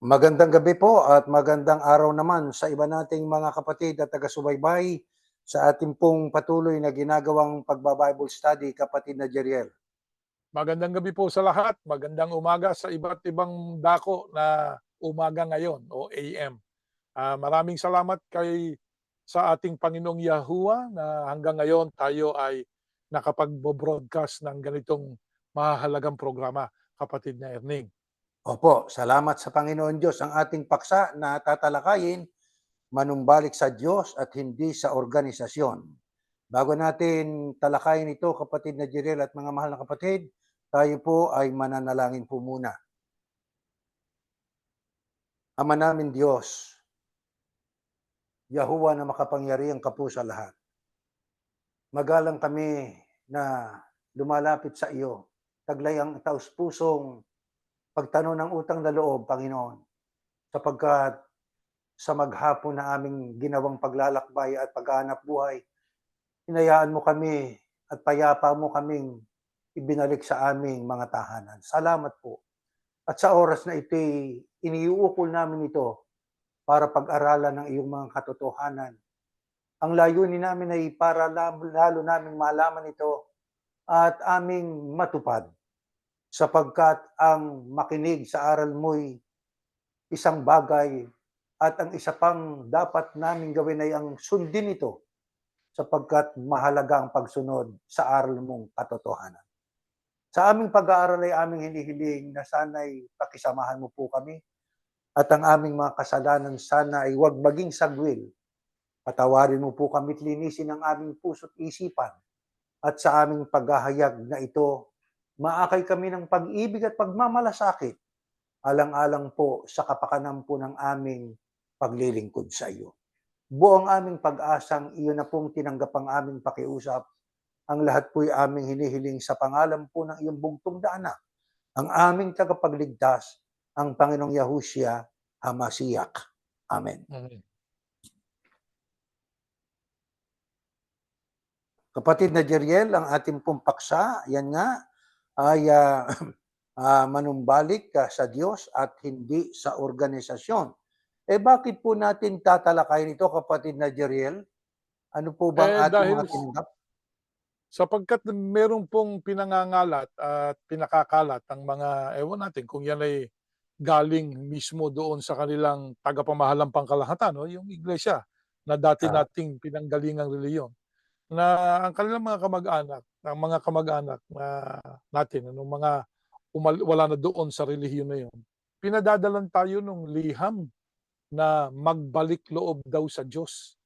Magandang gabi po at magandang araw naman sa iba nating mga kapatid at taga-subaybay sa ating pong patuloy na ginagawang pagba-Bible study, kapatid na Jeriel. Magandang gabi po sa lahat. Magandang umaga sa iba't ibang dako na umaga ngayon o AM. Maraming salamat sa ating Panginoong Yahuwah na hanggang ngayon tayo ay nakapagbo-broadcast ng ganitong mahahalagang programa, kapatid na Erning. Opo, salamat sa Panginoon Diyos. Ang ating paksa na tatalakayin, manumbalik sa Diyos at hindi sa organisasyon. Bago natin talakayin ito, kapatid na Jeriel at mga mahal na kapatid, tayo po ay mananalangin po muna. Ama namin Diyos, Yahuwah na makapangyarihang kapo sa lahat. Magalang kami na lumalapit sa iyo. Taglay ang taus-pusong pagtanaw ng utang na loob, Panginoon, sapagkat sa maghapon na aming ginawang paglalakbay at paghahanap buhay, hinayaan mo kami at payapa mo kaming ibinalik sa aming mga tahanan. Salamat po. At sa oras na ito'y iniuukol namin ito para pag-aralan ng iyong mga katotohanan. Ang layunin namin ay para lalo namin malaman ito at aming matupad, sapagkat ang makinig sa aral mo'y isang bagay at ang isa pang dapat namin gawin ay ang sundin ito, sapagkat mahalaga ang pagsunod sa aral mong katotohanan. Sa aming pag-aaral ay aming hinihiling na sana'y pakisamahan mo po kami at ang aming mga kasalanan sana ay huwag maging sagwil. Patawarin mo po kami at linisin ang aming puso't isipan at sa aming paghahayag na ito, maakay kami ng pag-ibig at pagmamalasakit, alang-alang po sa kapakanan po ng aming paglilingkod sa iyo. Buong aming pag-asang iyon na pong tinanggap ang aming pakiusap. Ang lahat po'y aming hinihiling sa pangalan po ng iyong bugtong na anak, ang aming tagapagligtas, ang Panginoong Yahushua Hamasiyak. Amen. Amen. Kapatid na Jeriel, ang ating pong paksa, yan nga, ay manumbalik sa Diyos at hindi sa organisasyon. Bakit po natin tatalakayin ito, kapatid na Jeriel? Ano po bang ating Dahil mga tinanggap? sapagkat meron pong pinangangalat at pinakakalat ang mga, ewan natin kung yan ay galing mismo doon sa kanilang tagapamahalang pangkalahatan, no? Yung iglesia na dati Ah, nating pinanggalingang reliyon. Na ang kanilang mga kamag-anak, ang mga kamag-anak na natin, anong mga wala na doon sa relihiyon na yun, pinadadalan tayo ng liham na magbalik loob daw sa Diyos.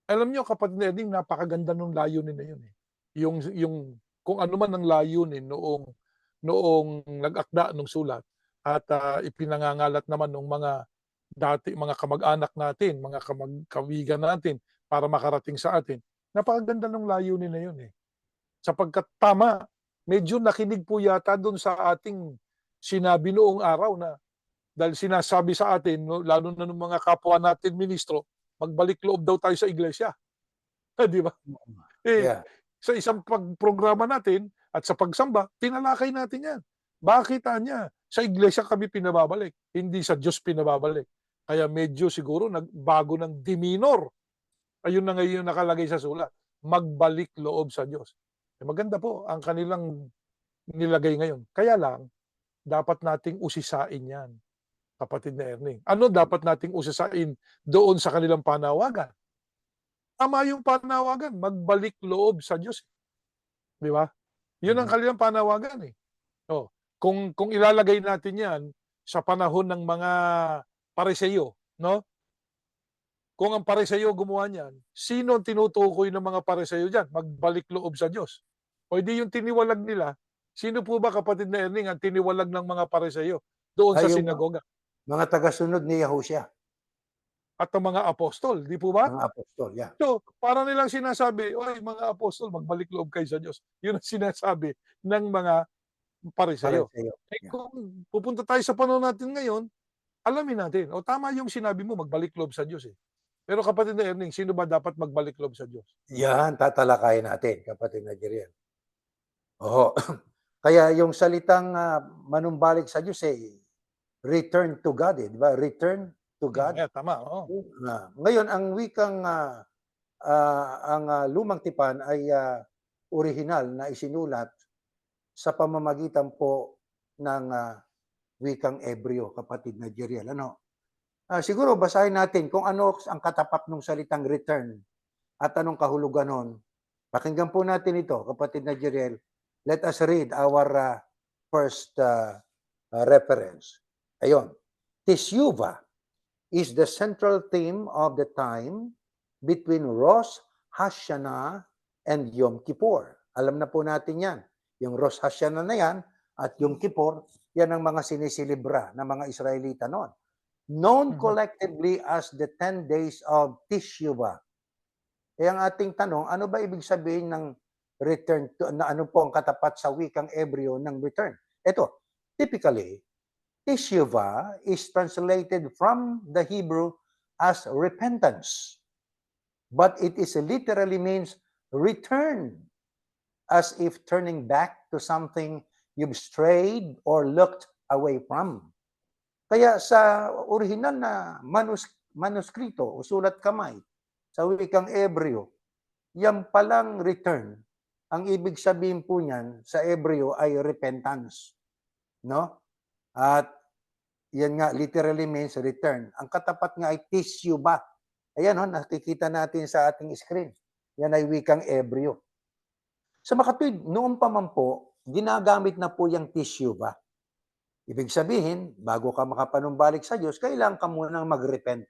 Alam niyo kapatid na Eding, napakaganda nung layunin na yun, eh. Yung kung ano man ang layunin noong nag-akda nung sulat at ipinangangalat naman ng mga dati mga kamag-anak natin, mga kawigan natin para makarating sa atin. Napakaganda ng layunin na yun, eh. Sapagkat tama, medyo nakinig po yata do'n sa ating sinabi noong araw na dahil sinasabi sa atin 'no, lalo na nung mga kapwa natin ministro, magbalik loob daw tayo sa iglesia, 'di ba? Eh, yeah. sa isang programa natin at sa pagsamba, tinalakay natin 'yan. Bakit anya? Sa iglesia kami pinababalik, hindi sa Diyos pinababalik. Kaya medyo siguro nagbago ng demeanor. Ayun na ngayon yung nakalagay sa sulat, magbalik loob sa Diyos. Maganda po ang kanilang nilagay ngayon. Kaya lang, dapat nating usisain 'yan, kapatid na Erning. Ano dapat nating usisain doon sa kanilang panawagan? Tama yung panawagan, magbalik loob sa Diyos, 'di ba? 'Yun ang Mhm. kanilang panawagan, eh. Oh, kung ilalagay natin 'yan sa panahon ng mga Pariseo, 'no? Kung ang Pariseo gumawa niyan, sino ang tinutukoy ng mga Pariseo diyan? Magbalik loob sa Diyos. O di yung tiniwalag nila, sino po ba kapatid na Erning ang tiniwalag ng mga Pariseo doon sa Ay, yung sinagoga? mga tagasunod ni Yahushua, At ang mga apostol, di po ba? mga apostol, yeah. So, para nilang sinasabi, "Oy mga apostol, magbalik loob kayo sa Diyos." Yun ang sinasabi ng mga Pariseo. Pariseo, Eh, yeah. kung pupunta tayo sa panahon natin ngayon, alamin natin, o tama yung sinabi mo, magbalik loob sa Diyos, eh. Pero kapatid na Erning, sino ba dapat magbalik loob sa Diyos? Yan, tatalakayin natin, kapatid na Jeriel. Oo. Kaya yung salitang manumbalik sa Diyos, return to God, di ba? Return to God. Yeah, tama, oo. Ngayon, ang wikang lumang tipan ay orihinal na isinulat sa pamamagitan po ng wikang Ebreo, kapatid na Jeriel. Siguro basahin natin kung ano ang katapat ng salitang return at anong kahulugan nun. Pakinggan po natin ito, kapatid na Jeriel. Let us read our first reference. Ayon. Teshuvah is the central theme of the time between Rosh Hashanah and Yom Kippur. Alam na po natin yan. Yung Rosh Hashanah na yan at Yom Kippur, yan ang mga sinisilibra ng mga Israelita noon. Known collectively as the 10 days of Teshuvah. Eh ang ating tanong, ano ba ibig sabihin ng return to, na ano po ang katapat sa wikang Ebreo ng return? Ito, typically, Teshuvah is translated from the Hebrew as repentance. But it is literally means return, as if turning back to something you've strayed or looked away from. Kaya sa orihinal na manuskrito o sulat kamay sa wikang Ebreo, yan palang return. Ang ibig sabihin po niyan sa Ebreo ay repentance. No? At yan nga, literally means return. Ang katapat nga ay teshuvah. Ayan, nakikita natin sa ating screen. Yan ay wikang Ebreo. Sa makatwid, noon pa man po, ginagamit na po yung teshuvah. Ibig sabihin, bago ka makapanumbalik sa Diyos, kailangan ka munang mag-repent.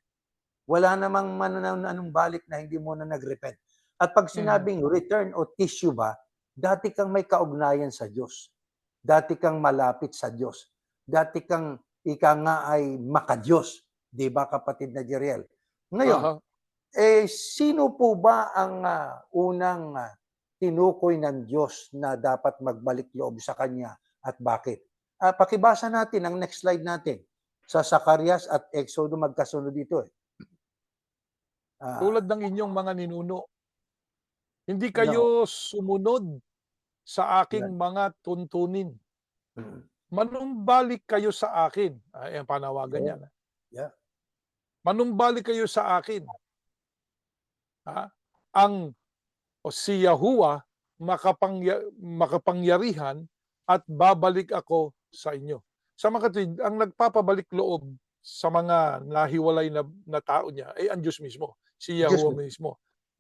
Wala namang manumbalik na hindi mo na nag-repent. At pag sinabing return o teshuvah, dati kang may kaugnayan sa Diyos. Dati kang malapit sa Diyos. Dati kang ika nga ay makadiyos. Di ba, kapatid na Jeriel? Ngayon, sino po ba ang unang tinukoy ng Diyos na dapat magbalik loob sa Kanya at bakit? Pakibasa natin ang next slide natin. Sa Zacarias at Exodo magkasunod dito. Tulad ng inyong mga ninuno, hindi kayo sumunod sa aking mga tuntunin. Manumbalik kayo sa akin. Ay, ang panawagan yan. Yeah. Manumbalik kayo sa akin. Si Yahuwah makapangyarihan at babalik ako sa inyo. Sa mga kapatid, ang nagpapabalik loob sa mga nahiwalay na tao niya ay ang Diyos mismo, si Yahuwah mismo.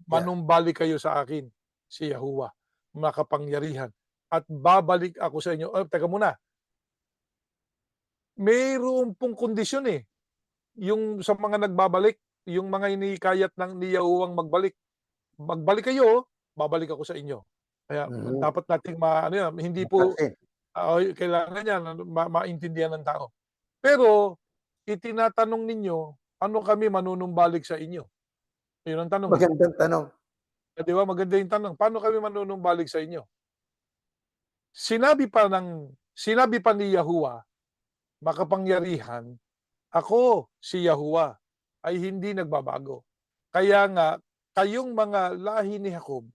Manumbalik kayo sa akin, si Yahuwah, makapangyarihan at babalik ako sa inyo. Teka muna. Mayroon pong kondisyon yung sa mga nagbabalik, yung mga inikayat ng ni Yahuwah magbalik. Magbalik kayo, babalik ako sa inyo. Kaya dapat nating hindi po kailangan yan maintindihan ng tao. Pero itinatanong ninyo, ano kami manunumbalik sa inyo? Yun ang tanong. Magandang tanong. Di ba? Maganda yung tanong. Paano kami manunumbalik sa inyo? Sinabi pa ni Yahuwah, makapangyarihan, ako si Yahuwah ay hindi nagbabago. Kaya nga, kayong mga lahi ni Jacob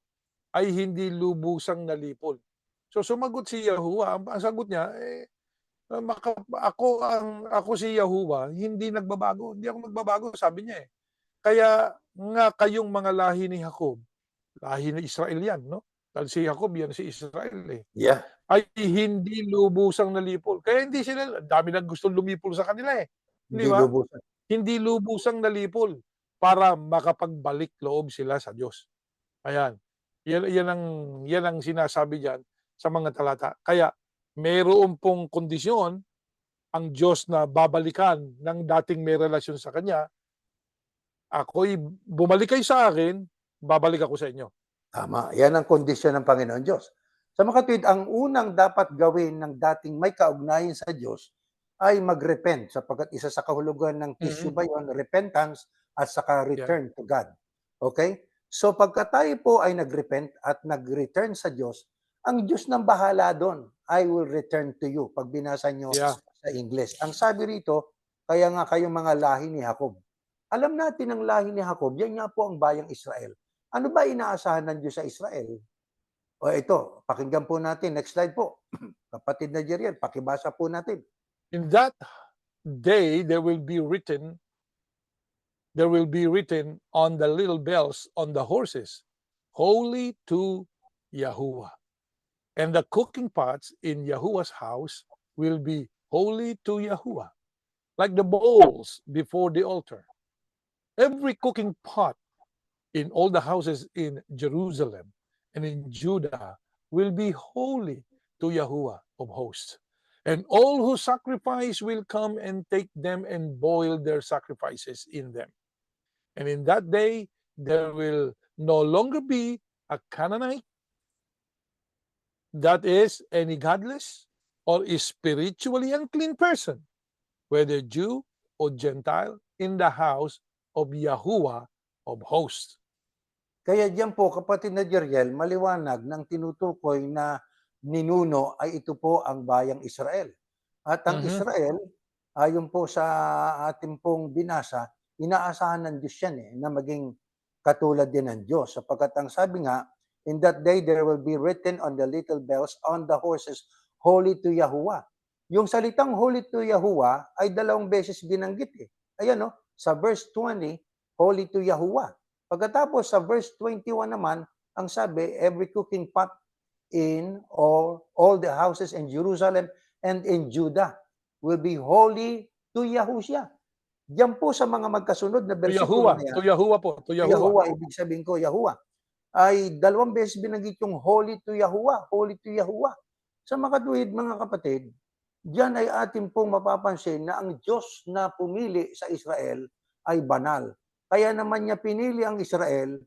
ay hindi lubusang nalipol. So sumagot si Yahuwah, ang sagot niya, ako si Yahuwah, hindi nagbabago. Hindi ako nagbabago, sabi niya . Kaya nga kayong mga lahi ni Jacob, lahi ni Israel yan, no? Dahil si Jacob yan si Israel Yeah. ay hindi lubusang nalipol. Kaya hindi sila, dami nang gusto lumipol sa kanila Di ba? Hindi lubusang nalipol para makapagbalik loob sila sa Diyos. Ayan. Yan ang sinasabi diyan sa mga talata. Kaya mayroon pong kondisyon ang Diyos na babalikan ng dating may relasyon sa Kanya. Ako'y bumalik kayo sa akin, babalik ako sa inyo. Tama. Yan ang kondisyon ng Panginoon Diyos. Sa makatwid, ang unang dapat gawin ng dating may kaugnayan sa Diyos ay mag-repent sapagkat isa sa kahulugan ng teshuvah yon, repentance at saka return to God. Okay? So pagka tayo po ay nag-repent at nag-return sa Diyos, ang Diyos nang bahala doon. I will return to you. Pag binasa nyo sa English. Ang sabi rito, kaya nga kayong mga lahi ni Jacob. Alam natin ang lahi ni Jacob, yan nga po ang bayang Israel. Ano ba inaasahan ng Diyos sa Israel? O ito, pakinggan po natin. Next slide po. Kapatid na Jeriel, pakibasa po natin. In that day there will be written on the little bells on the horses, holy to Yahuwah. And the cooking pots in Yahuwah's house will be holy to Yahuwah, like the bowls before the altar. Every cooking pot in all the houses in Jerusalem and in Judah will be holy to Yahuwah of hosts. And all who sacrifice will come and take them and boil their sacrifices in them. And in that day, there will no longer be a Canaanite, that is, any godless or spiritually unclean person, whether Jew or Gentile, in the house of Yahuwah of hosts. Kaya diyan po, kapatid na Jeriel, maliwanag ng tinutukoy na ninuno ay ito po ang bayang Israel. At ang Israel, ayon po sa ating pong binasa, inaasahan ng Diyos yan na maging katulad din ng Diyos. Sapagkat ang sabi nga, in that day there will be written on the little bells on the horses, holy to Yahuwah. Yung salitang holy to Yahuwah ay 2 beses binanggit Ayan sa verse 20, holy to Yahuwah. Pagkatapos sa verse 21 naman, ang sabi, every cooking pot in all the houses in Jerusalem and in Judah will be holy to Yahushua. Diyan po sa mga magkasunod na To bersikulo Yahuwah, na yan, to Yahuwah po, to Yahuwah. Yahuwah, ibig sabihin ko, Yahuwah, ay 2 beses binanggit yung holy to Yahuwah, holy to Yahuwah. Sa makatuwid, mga kapatid, diyan ay atin pong mapapansin na ang Diyos na pumili sa Israel ay banal. Kaya naman niya pinili ang Israel,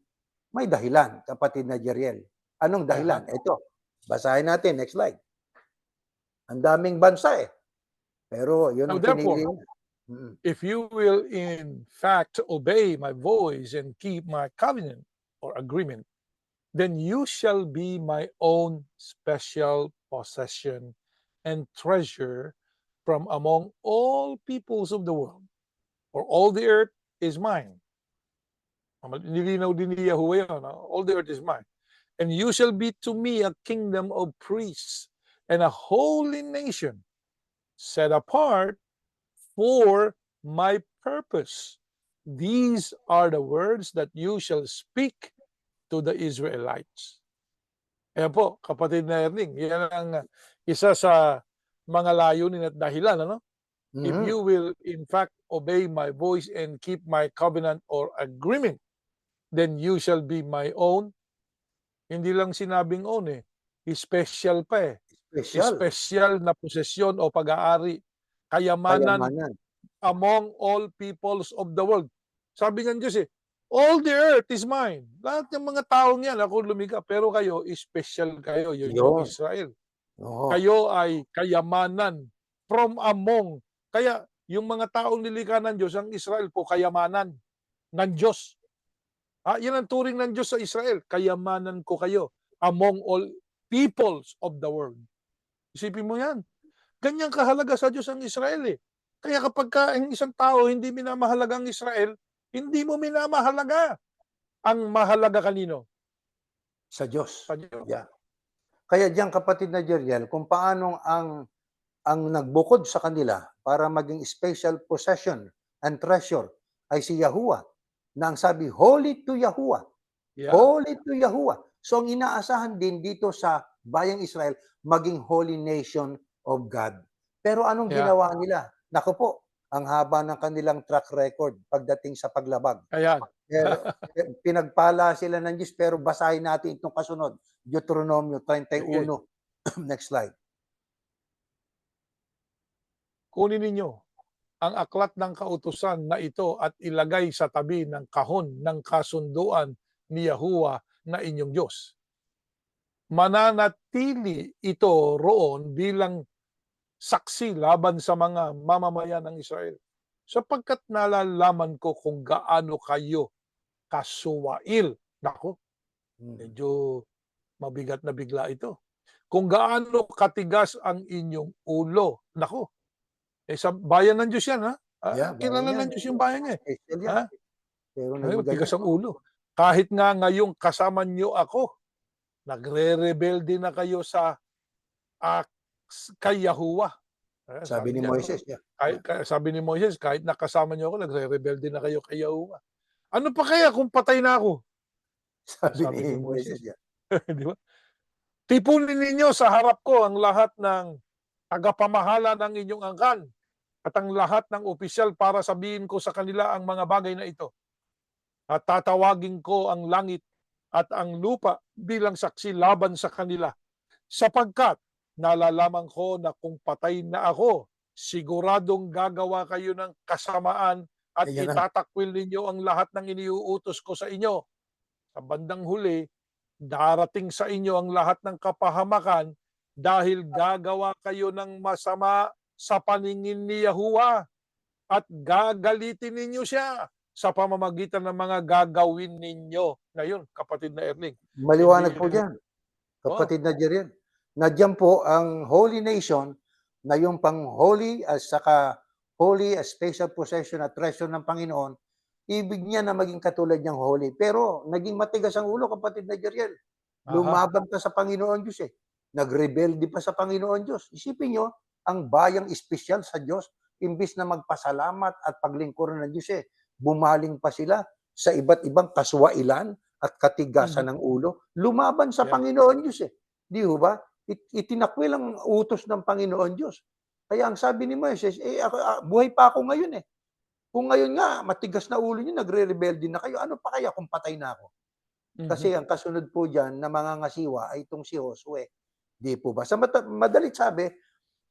may dahilan, kapatid na Jeriel. Anong dahilan? Ito, basahin natin, next slide. Ang daming bansa pero yun ang pinili niya. If you will in fact obey my voice and keep my covenant or agreement, then you shall be my own special possession and treasure from among all peoples of the world. For all the earth is mine. Nilinaw din ni Yahuwah yun. All the earth is mine. And you shall be to me a kingdom of priests and a holy nation, set apart for my purpose. These are the words that you shall speak to the Israelites. Ayan po, kapatid na Erning, yan ang isa sa mga layunin at dahilan. If you will in fact obey my voice and keep my covenant or agreement, then you shall be my own. Hindi lang sinabing own special pa Special na posesyon o pag-aari, kayamanan among all peoples of the world. Sabi ng Diyos all the earth is mine. Lahat ng mga taong yan, ako lumikha, pero kayo, special kayo, yun yung Israel. Kayo ay kayamanan from among. Kaya yung mga taong nilikha ng Diyos, ang Israel po, kayamanan ng Diyos. Yan ang turing ng Diyos sa Israel. Kayamanan ko kayo among all peoples of the world. Isipin mo yan. Ganyang kahalaga sa Diyos ang Israel Kaya kapag ang isang tao hindi minamahalaga ang Israel, hindi mo minamahalaga. Ang mahalaga kanino? Sa Diyos. Sa Diyos. Yeah. Kaya diyan, kapatid na Jeriel, kung paano ang nagbukod sa kanila para maging special possession and treasure ay si Yahuwah, na ang sabi, holy to Yahuwah. Yeah. Holy to Yahuwah. So ang inaasahan din dito sa bayang Israel, maging holy nation of God. Pero anong ginawa nila? Naku po, ang haba ng kanilang track record pagdating sa paglabag. Ayan. Pero, pinagpala sila ng Diyos, pero basahin natin itong kasunod. Deuteronomio 31. Next slide. Kunin ninyo ang aklat ng kautusan na ito at ilagay sa tabi ng kahon ng kasunduan ni Yahuwah na inyong Diyos. Mananatili ito roon bilang saksi laban sa mga mamamayan ng Israel, sapagkat nalalaman ko kung gaano kayo kasuwail. Nako, medyo mabigat na bigla ito. Kung gaano katigas ang inyong ulo. Nako, sa bayan ng Diyos yan, kilala ng Diyos yung bayan niya. Pero tigas ang ulo. Kahit nga ngayong kasama niyo ako, nagre-rebelde na kayo sa kay Yahuwah. Ayan, Sabi ni niya, no? Moises, yeah. Sabi ni Moises, kahit nakasama niyo ako, nagre-rebelde na kayo kay Yahuwah. Ano pa kaya kung patay na ako? Sabi Sabi ni ni Moises, Moises. yeah. Di ba? Tipunin ninyo sa harap ko ang lahat ng tagapamahala ng inyong angkan at ang lahat ng opisyal para sabihin ko sa kanila ang mga bagay na ito. At tatawagin ko ang langit at ang lupa bilang saksi laban sa kanila. Sapagkat nalalaman ko na kung patay na ako, siguradong gagawa kayo ng kasamaan at Ayan na. itatakwil ninyo ang lahat ng iniuutos ko sa inyo. Sa bandang huli, darating sa inyo ang lahat ng kapahamakan dahil gagawa kayo ng masama sa paningin ni Yahuwah at gagalitin ninyo siya sa pamamagitan ng mga gagawin ninyo. Ngayon, kapatid na Erling, Maliwanag po hindi, dyan, oh, kapatid na Jeriel. Nandiyan po ang Holy Nation na yung pang-holy at saka holy as special possession at treasure ng Panginoon, ibig niya na maging katulad niyang holy. Pero naging matigas ang ulo, kapatid na Jeriel. aha, Lumaban pa sa Panginoon Diyos eh. Nagrebelde pa sa Panginoon Diyos. Isipin nyo, ang bayang espesyal sa Diyos, imbis na magpasalamat at paglingkuran ng Diyos eh, bumaling pa sila sa iba't ibang kaswailan at katigasan ng ulo. Lumaban sa yeah. Panginoon Diyos eh. Di ba? Itinakwil ang utos ng Panginoon Diyos. Kaya ang sabi ni Moises, buhay pa ako ngayon eh. Kung ngayon nga, matigas na ulo niyo, nagre-rebelde na kayo, ano pa kaya kung patay na ako? Mhm. Kasi ang kasunod po diyan na mangangasiwa ay itong si Josue. Di po ba? Sa madalit sabi,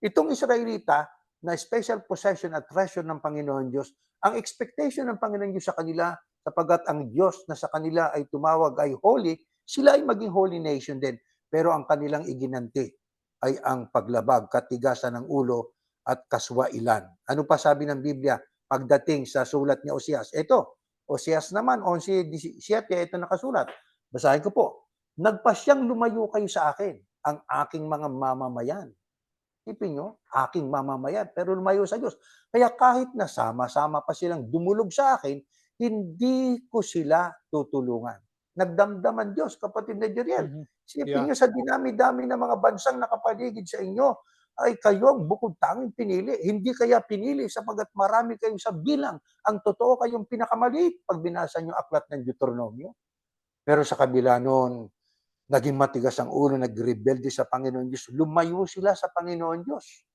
itong Israelita na special possession at treasure ng Panginoon Diyos, ang expectation ng Panginoon Diyos sa kanila, sapagat ang Diyos na sa kanila ay tumawag ay holy, sila ay maging holy nation din. Pero ang kanilang iginanti ay ang paglabag, katigasan ng ulo at kaswailan. Ano pa sabi ng Biblia pagdating sa sulat ni Osias? Ito, Osias naman, 11:17, ito nakasulat. Basahin ko po. Nagpasyang lumayo kayo sa akin, ang aking mga mamamayan. Isipin nyo, aking mamamayan, pero lumayo sa Diyos. Kaya kahit na sama-sama pa silang dumulog sa akin, hindi ko sila tutulungan. Nagdamdaman Diyos, kapatid na Jeriel. Mhm. Isipin Yeah. nyo sa dinami-dami ng mga bansang nakapaligid sa inyo, ay kayo ang bukod tanging pinili. Hindi kaya pinili sapagat marami kayong sa bilang. Ang totoo kayong pinakamaliit pag binasa nyo aklat ng Deuteronomio. Pero sa kabila noon, naging matigas ang ulo, nagrebelde sa Panginoon Diyos. Lumayo sila sa Panginoon Diyos.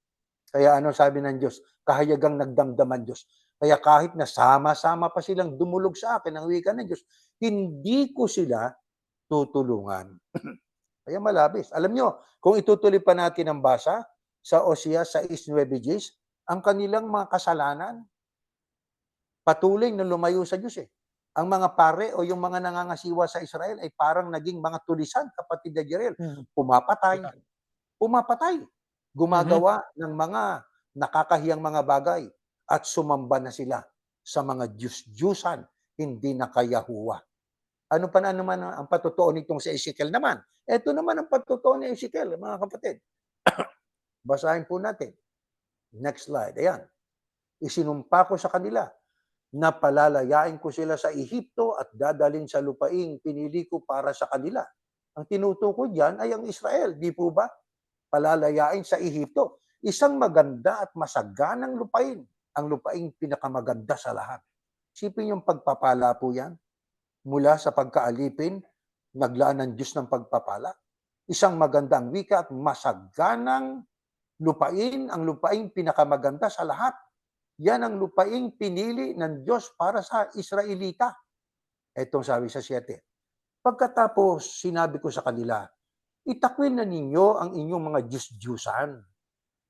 Kaya ano sabi ng Diyos? Kahayagang nagdamdaman Diyos. Kaya kahit na sama-sama pa silang dumulog sa akin, ang wika ng Diyos, hindi ko sila tutulungan. Kaya malabis. Alam nyo, kung itutuloy pa natin ang basa sa Osea 6:9, ang kanilang mga kasalanan, patuloy na lumayo sa Diyos eh. Ang mga pare o yung mga nangangasiwa sa Israel ay parang naging mga tulisan, kapatid na Jeriel. Mhm. Pumapatay, Yeah. pumapatay. Mhm. Gumagawa ng mga nakakahiyang mga bagay at sumamba na sila sa mga Diyos-Diyusan, hindi na kay Yahuwah. Ano pa na naman ang patotoo nitong si Ezekiel naman? Ito naman ang patotoo ni Ezekiel, mga kapatid. Basahin po natin. Next slide. Ayan. Isinumpa ko sa kanila na palalayain ko sila sa Ehipto at dadalhin sa lupaing pinili ko para sa kanila. Ang tinutukoy diyan ay ang Israel, di po ba? Palalayain sa Ehipto. Isang maganda at masaganang lupain. Ang lupaing pinakamaganda sa lahat. Isipin yung pagpapala po yan. Mula sa pagkaalipin, naglaan ng Diyos ng pagpapala. Isang magandang wika at masaganang lupain, ang lupaing pinakamaganda sa lahat. Yan ang lupaing pinili ng Diyos para sa Israelita. Etong sabi sa 7. Pagkatapos sinabi ko sa kanila, itakwil na ninyo ang inyong mga Diyos-Diyusan.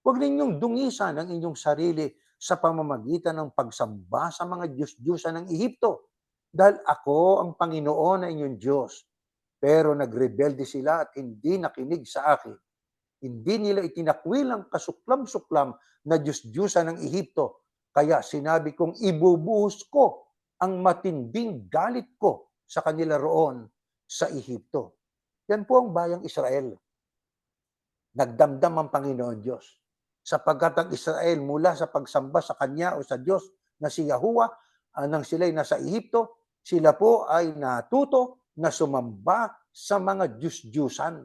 Huwag ninyong dungisan ang inyong sarili sa pamamagitan ng pagsamba sa mga Diyos-Diyusan ng Ehipto. Dahil ako ang Panginoon na inyong Diyos. Pero nagrebelde sila at hindi nakinig sa akin. Hindi nila itinakwil ang kasuklam-suklam na Diyos-Diyusan ng Ehipto. Kaya sinabi kong ibubuhos ko ang matinding galit ko sa kanila roon sa Ehipto. Yan po ang bayang Israel. Nagdamdam ang Panginoon Diyos. Sapagkat ang Israel mula sa pagsamba sa Kanya o sa Diyos na si Yahuwah, nang sila'y nasa Ehipto, sila po ay natuto na sumamba sa mga Diyos-Diyusan.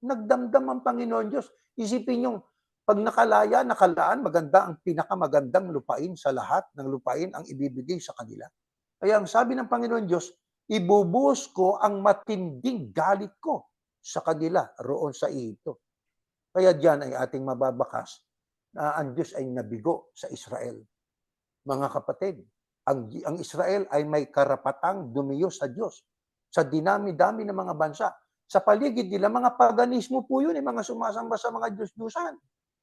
Nagdamdam ang Panginoon Diyos. Isipin nyo, Pag nakalaya, nakalaan, maganda ang pinakamagandang lupain sa lahat ng lupain ang ibibigay sa kanila. Kaya ang sabi ng Panginoon Diyos, ibubuhos ko ang matinding galit ko sa kanila roon sa Ehipto. Kaya diyan ay ating mababakas na ang Diyos ay nabigo sa Israel. Mga kapatid, ang Israel ay may karapatang dumiyo sa Diyos sa dinami-dami ng mga bansa. Sa paligid nila, mga paganismo po yun, mga sumasamba sa mga Diyos-Diyosan.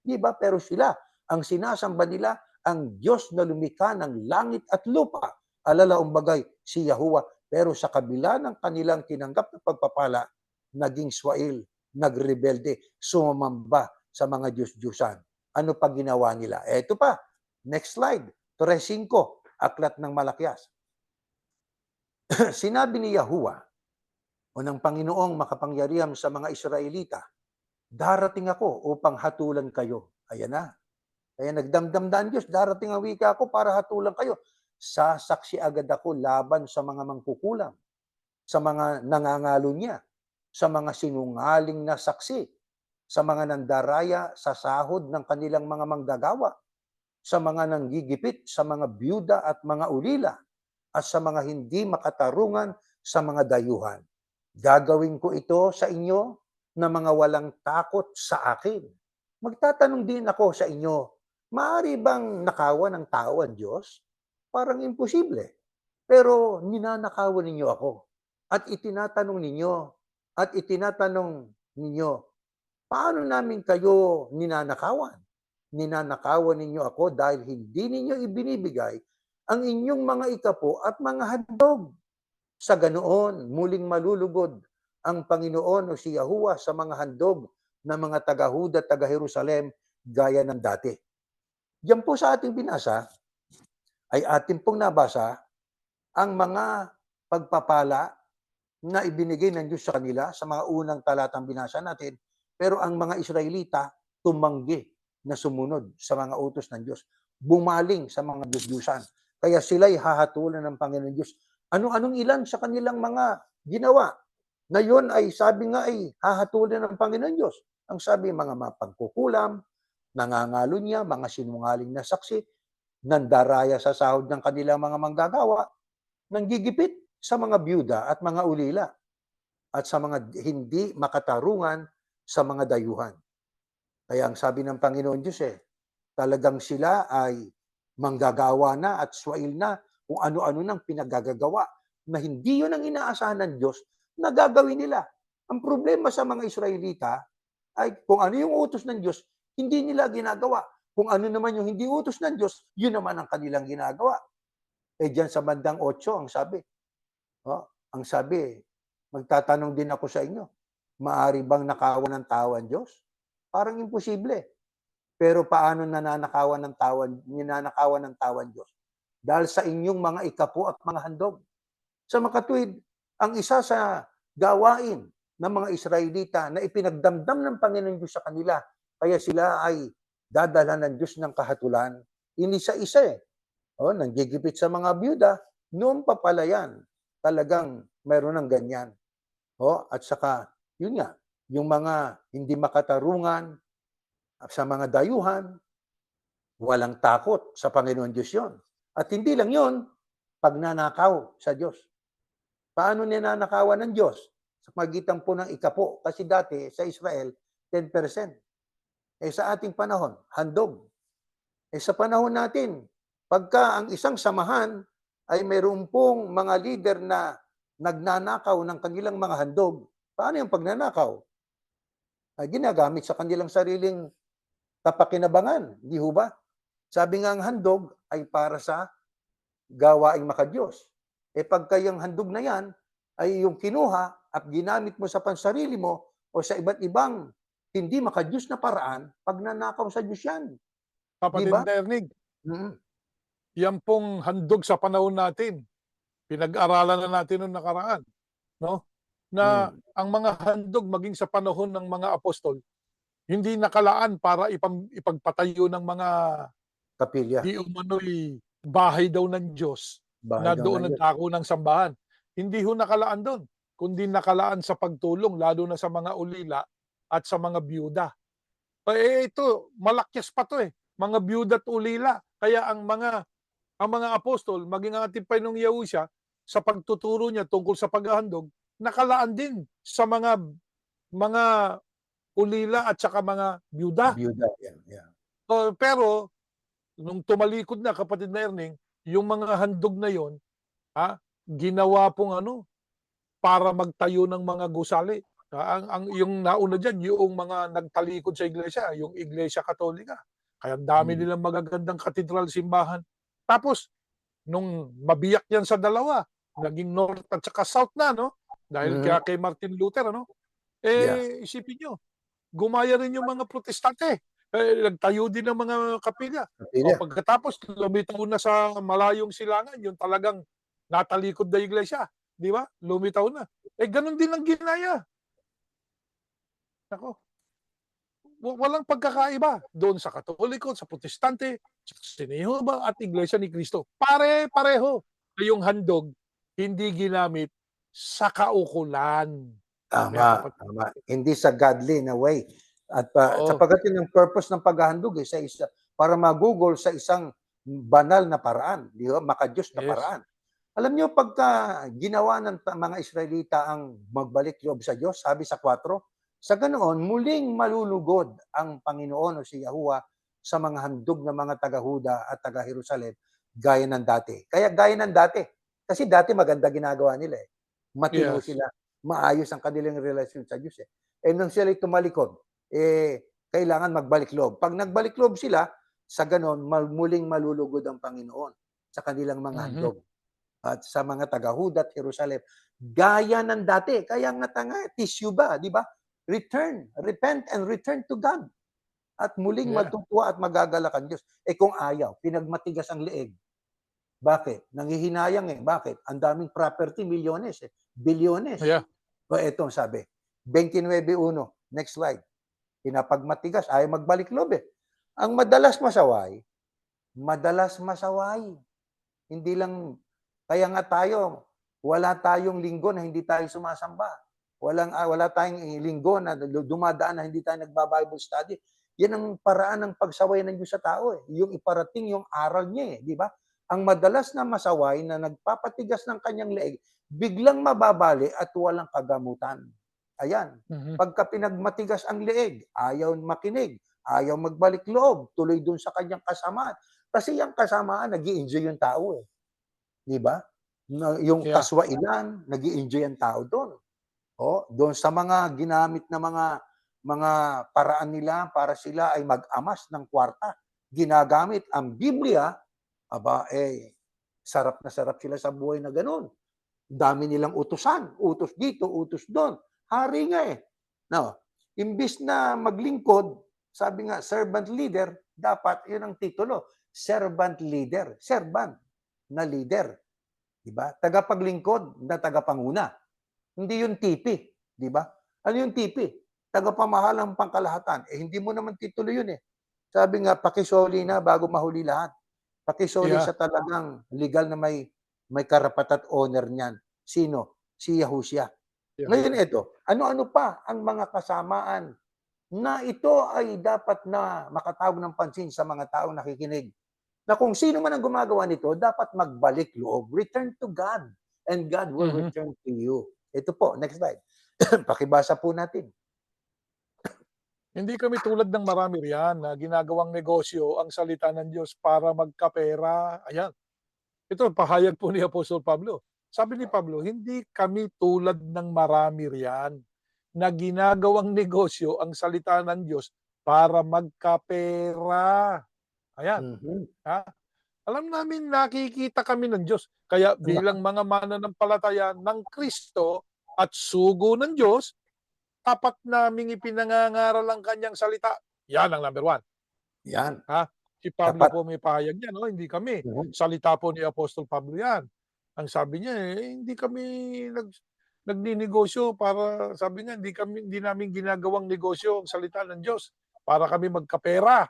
Di ba? Pero sila, ang sinasamba nila, ang Diyos na lumikha ng langit at lupa. Alala umbagay, si Yahuwah. Pero sa kabila ng kanilang tinanggap na pagpapala, naging swail, nagrebelde, sumamba sa mga Diyos-Diyosan. Ano pa ginawa nila? Eto pa, next slide. 3:5, Aklat ng Malakyas. Sinabi ni Yahuwah o ng Panginoong makapangyarihan sa mga Israelita, darating ako upang hatulan kayo. Ayan na. Kaya nagdamdamdaan Diyos, darating ang wika ko para hatulan kayo. Sasaksi agad ako laban sa mga mangkukulam, sa mga nangangalo niya, sa mga sinungaling na saksi, sa mga nandaraya sa sahod ng kanilang mga manggagawa, sa mga nanggigipit, sa mga byuda at mga ulila, at sa mga hindi makatarungan sa mga dayuhan. Gagawin ko ito sa inyo na mga walang takot sa akin. Magtatanong din ako sa inyo, maaari bang nakawan ng tao ang Diyos? Parang imposible. Pero ninanakawan ninyo ako. At itinatanong ninyo, paano namin kayo ninanakawan? Ninanakawan ninyo ako dahil hindi ninyo ibinibigay ang inyong mga ikapo at mga handog. Sa ganoon, muling malulugod ang Panginoon o si Yahuwah sa mga handog ng mga taga-Huda at taga-Jerusalem gaya ng dati. Diyan po sa ating binasa, ay ating pong nabasa ang mga pagpapala na ibinigay ng Diyos sa kanila sa mga unang talatang binasa natin, pero ang mga Israelita tumanggi na sumunod sa mga utos ng Diyos, bumaling sa mga Diyos-Diyusan. Kaya sila'y hahatulan ng Panginoon Diyos. Anong ilan sa kanilang mga ginawa na yun ay sabi nga ay hahatulan ng Panginoon Diyos. Ang sabi, mga mapagkukulam, nangangalo niya, mga sinungaling na saksi, nandaraya sa sahod ng kanilang mga manggagawa, nanggigipit sa mga byuda at mga ulila, at sa mga hindi makatarungan sa mga dayuhan. Kaya ang sabi ng Panginoon Diyos talagang sila ay manggagawa na at swail na kung ano-ano nang pinagagagawa na hindi yun ang inaasahan ng Diyos na gagawin nila. Ang problema sa mga Israelita ay kung ano yung utos ng Diyos, hindi nila ginagawa. Kung ano naman yung hindi utos ng Diyos, yun naman ang kanilang ginagawa. Diyan sa bandang 8, ang sabi, magtatanong din ako sa inyo, maaari bang nakawan ng tao ang Diyos? Parang imposible. Pero paano ninanakawan ng tao ang Diyos? Dahil sa inyong mga ikapo at mga handog. Sa makatuwid, ang isa sa gawain ng mga Israelita na ipinagdamdam ng Panginoon Diyos sa kanila, kaya sila ay dadalhan ng Diyos ng kahatulan, hindi sa isa nanggigipit sa mga byuda, noon pa pala yan. Talagang mayroon ng ganyan. At saka, yun nga, yung mga hindi makatarungan sa mga dayuhan, walang takot sa Panginoon Diyos yun. At hindi lang yun, pagnanakaw sa Diyos. Paano ninanakawan ng Diyos? Sa magitan po ng ikapo. Kasi dati sa Israel, 10%. Sa ating panahon, handog. Sa panahon natin, pagka ang isang samahan ay mayroon pong mga leader na nagnanakaw ng kanilang mga handog, paano yung pagnanakaw? Ay ginagamit sa kanilang sariling kapakinabangan, di ho ba? Sabi nga ang handog ay para sa gawaing makadiyos. Pagka yung handog na yan ay yung kinuha at ginamit mo sa pansarili mo o sa iba't ibang hindi makadiyos na paraan, pagnanakaw sa Diyos yan. Di Kapatid ba? Nernig, Mm. yan pong handog sa panahon natin. Pinag-aralan na natin noong nakaraan, no? Na Mm. ang mga handog maging sa panahon ng mga apostol, hindi nakalaan para ipagpatayo ng mga Kapilya. di umano'y bahay daw ng Diyos Bahay na daw ng doon Diyos. nagdako ng sambahan. Hindi ho nakalaan doon, kundi nakalaan sa pagtulong lalo na sa mga ulila at sa mga byuda. Ito, malakyas pa 'to, mga byuda at ulila. Kaya ang mga apostol, maging ang ating Panginoong Yahushua, sa pagtuturo niya tungkol sa paghahandog, nakalaan din sa mga ulila at saka mga byuda. Byuda, yeah. Pero nung tumalikod na, kapatid na Erning, yung mga handog na yon, ginawa pong para magtayo ng mga gusali. Ang yung nauna diyan, yung mga nagtalikod sa iglesia, yung Iglesia Katolika. Kaya ang dami Mm. nilang magagandang katedral, simbahan. Tapos nung mabiyak yan sa dalawa, naging North at saka South na, no? Dahil Mhm. kay Martin Luther, Yeah. isipin nyo, gumaya rin yung mga protestante. Nagtayo din ng mga kapilya. O Kapilya. pagkatapos, lumitaw na sa malayong silangan, yung talagang natalikod na iglesia. Di ba? Lumitaw na. Ganun din ang ginaya. Ako, walang pagkakaiba doon sa Katoliko, sa Protestante, sa Sinehova at Iglesia ni Cristo. Pare-pareho. Yung handog, hindi ginamit sa kaukulan. Ayan, Tama, kapatid. tama. Hindi sa godly na way. At Oo. sapagkat yun ang purpose ng paghahandog sa isa para magugol sa isang banal na paraan, di ba? Maka-Diyos na Yes. paraan. Alam niyo pagka ginawa ng mga Israelita ang magbalik loob sa Diyos, sabi sa 4, sa ganoon muling malulugod ang Panginoon o si Yahuwah sa mga handog ng mga taga-Huda at taga-Jerusalem gaya ng dati. Kaya gaya ng dati. Kasi dati maganda ginagawa nila eh. Matino Yes. sila, maayos ang kanilang relasyon sa Diyos eh. Nung sila tumalikod, kailangan magbalik loob. Pag nagbalik loob sila, sa ganon, muling malulugod ang Panginoon sa kanilang mga Mhm. handog at sa mga taga-Huda at Jerusalem. Gaya ng dati. Kaya nga tissue ba, di ba? Repent and return to God. At muling Yeah. matutuwa at magagalak ang Diyos. Kung ayaw, pinagmatigas ang leeg. Bakit? Nanghihinayang Bakit? Ang daming property, milyones bilyones. Yeah. Eto sabi, 29:1, next slide. Pinapagmatigas, ayaw magbalik loob Ang madalas masaway. Hindi lang, kaya nga tayo, wala tayong linggo na hindi tayo sumasamba. Wala tayong linggo na dumadaan na hindi tayo nagba-Bible study. Yan ang paraan ng pagsaway ng Diyos sa tao Yung iparating yung aral niya di ba? Ang madalas na masaway na nagpapatigas ng kanyang leeg, biglang mababali at walang kagamutan. Ayan. Mhm. Pagka pinagmatigas ang leeg, ayaw makinig, ayaw magbalik loob, tuloy dun sa kanyang kasamaan. Kasi yung kasamaan, nag-i-enjoy yung tao Di ba? Yung Yeah. kaswailan, nag-i-enjoy ang tao doon. Doon sa mga ginamit na mga paraan nila para sila ay mag-amas ng kwarta. Ginagamit ang Biblia, sarap na sarap sila sa buhay na ganoon. Dami nilang utusan, utos dito, utos doon. Hari nga No, imbis na maglingkod, sabi nga servant leader, dapat yun ang titulo, servant leader, servant na leader, 'di ba? Tagapaglingkod na tagapanguna. Hindi yung tipi, 'di ba? Ano yung tipi? Tagapamahalang pangkalahatan. Hindi mo naman titulo yun Sabi nga pakisoli na bago mahuli lahat. Pakisoli Yeah. sa talagang legal na may karapat at owner niyan. Sino? Si Yahushua. Yeah. Ngayon ito, ano-ano pa ang mga kasamaan na ito ay dapat na makatawag ng pansin sa mga taong nakikinig. Na kung sino man ang gumagawa nito, dapat magbalik loob. Return to God. And God will Mhm. return to you. Ito po, next slide. Pakibasa po natin. Hindi kami tulad ng marami riyan na ginagawang negosyo ang salita ng Diyos para magkapera. Ayan. Ito, pahayag po ni Apostol Pablo. Sabi ni Pablo, hindi kami tulad ng marami riyan na ginagawang negosyo ang salita ng Diyos para magkapera. Ayan. Mhm. Ha? Alam namin nakikita kami ng Diyos. Kaya bilang mga mananampalataya ng Kristo at sugo ng Diyos, tapat naming ipinangangaral ang kanyang salita. Yan ang number one. Yan. Ha? Si Pablo Dapat. po may pahayag niya, no? Hindi kami. Mhm. Salita po ni Apostol Pablo yan. Ang sabi niya, hindi kami nagninegosyo para, sabi niya, hindi namin ginagawang negosyo ang salita ng Diyos para kami magkapera.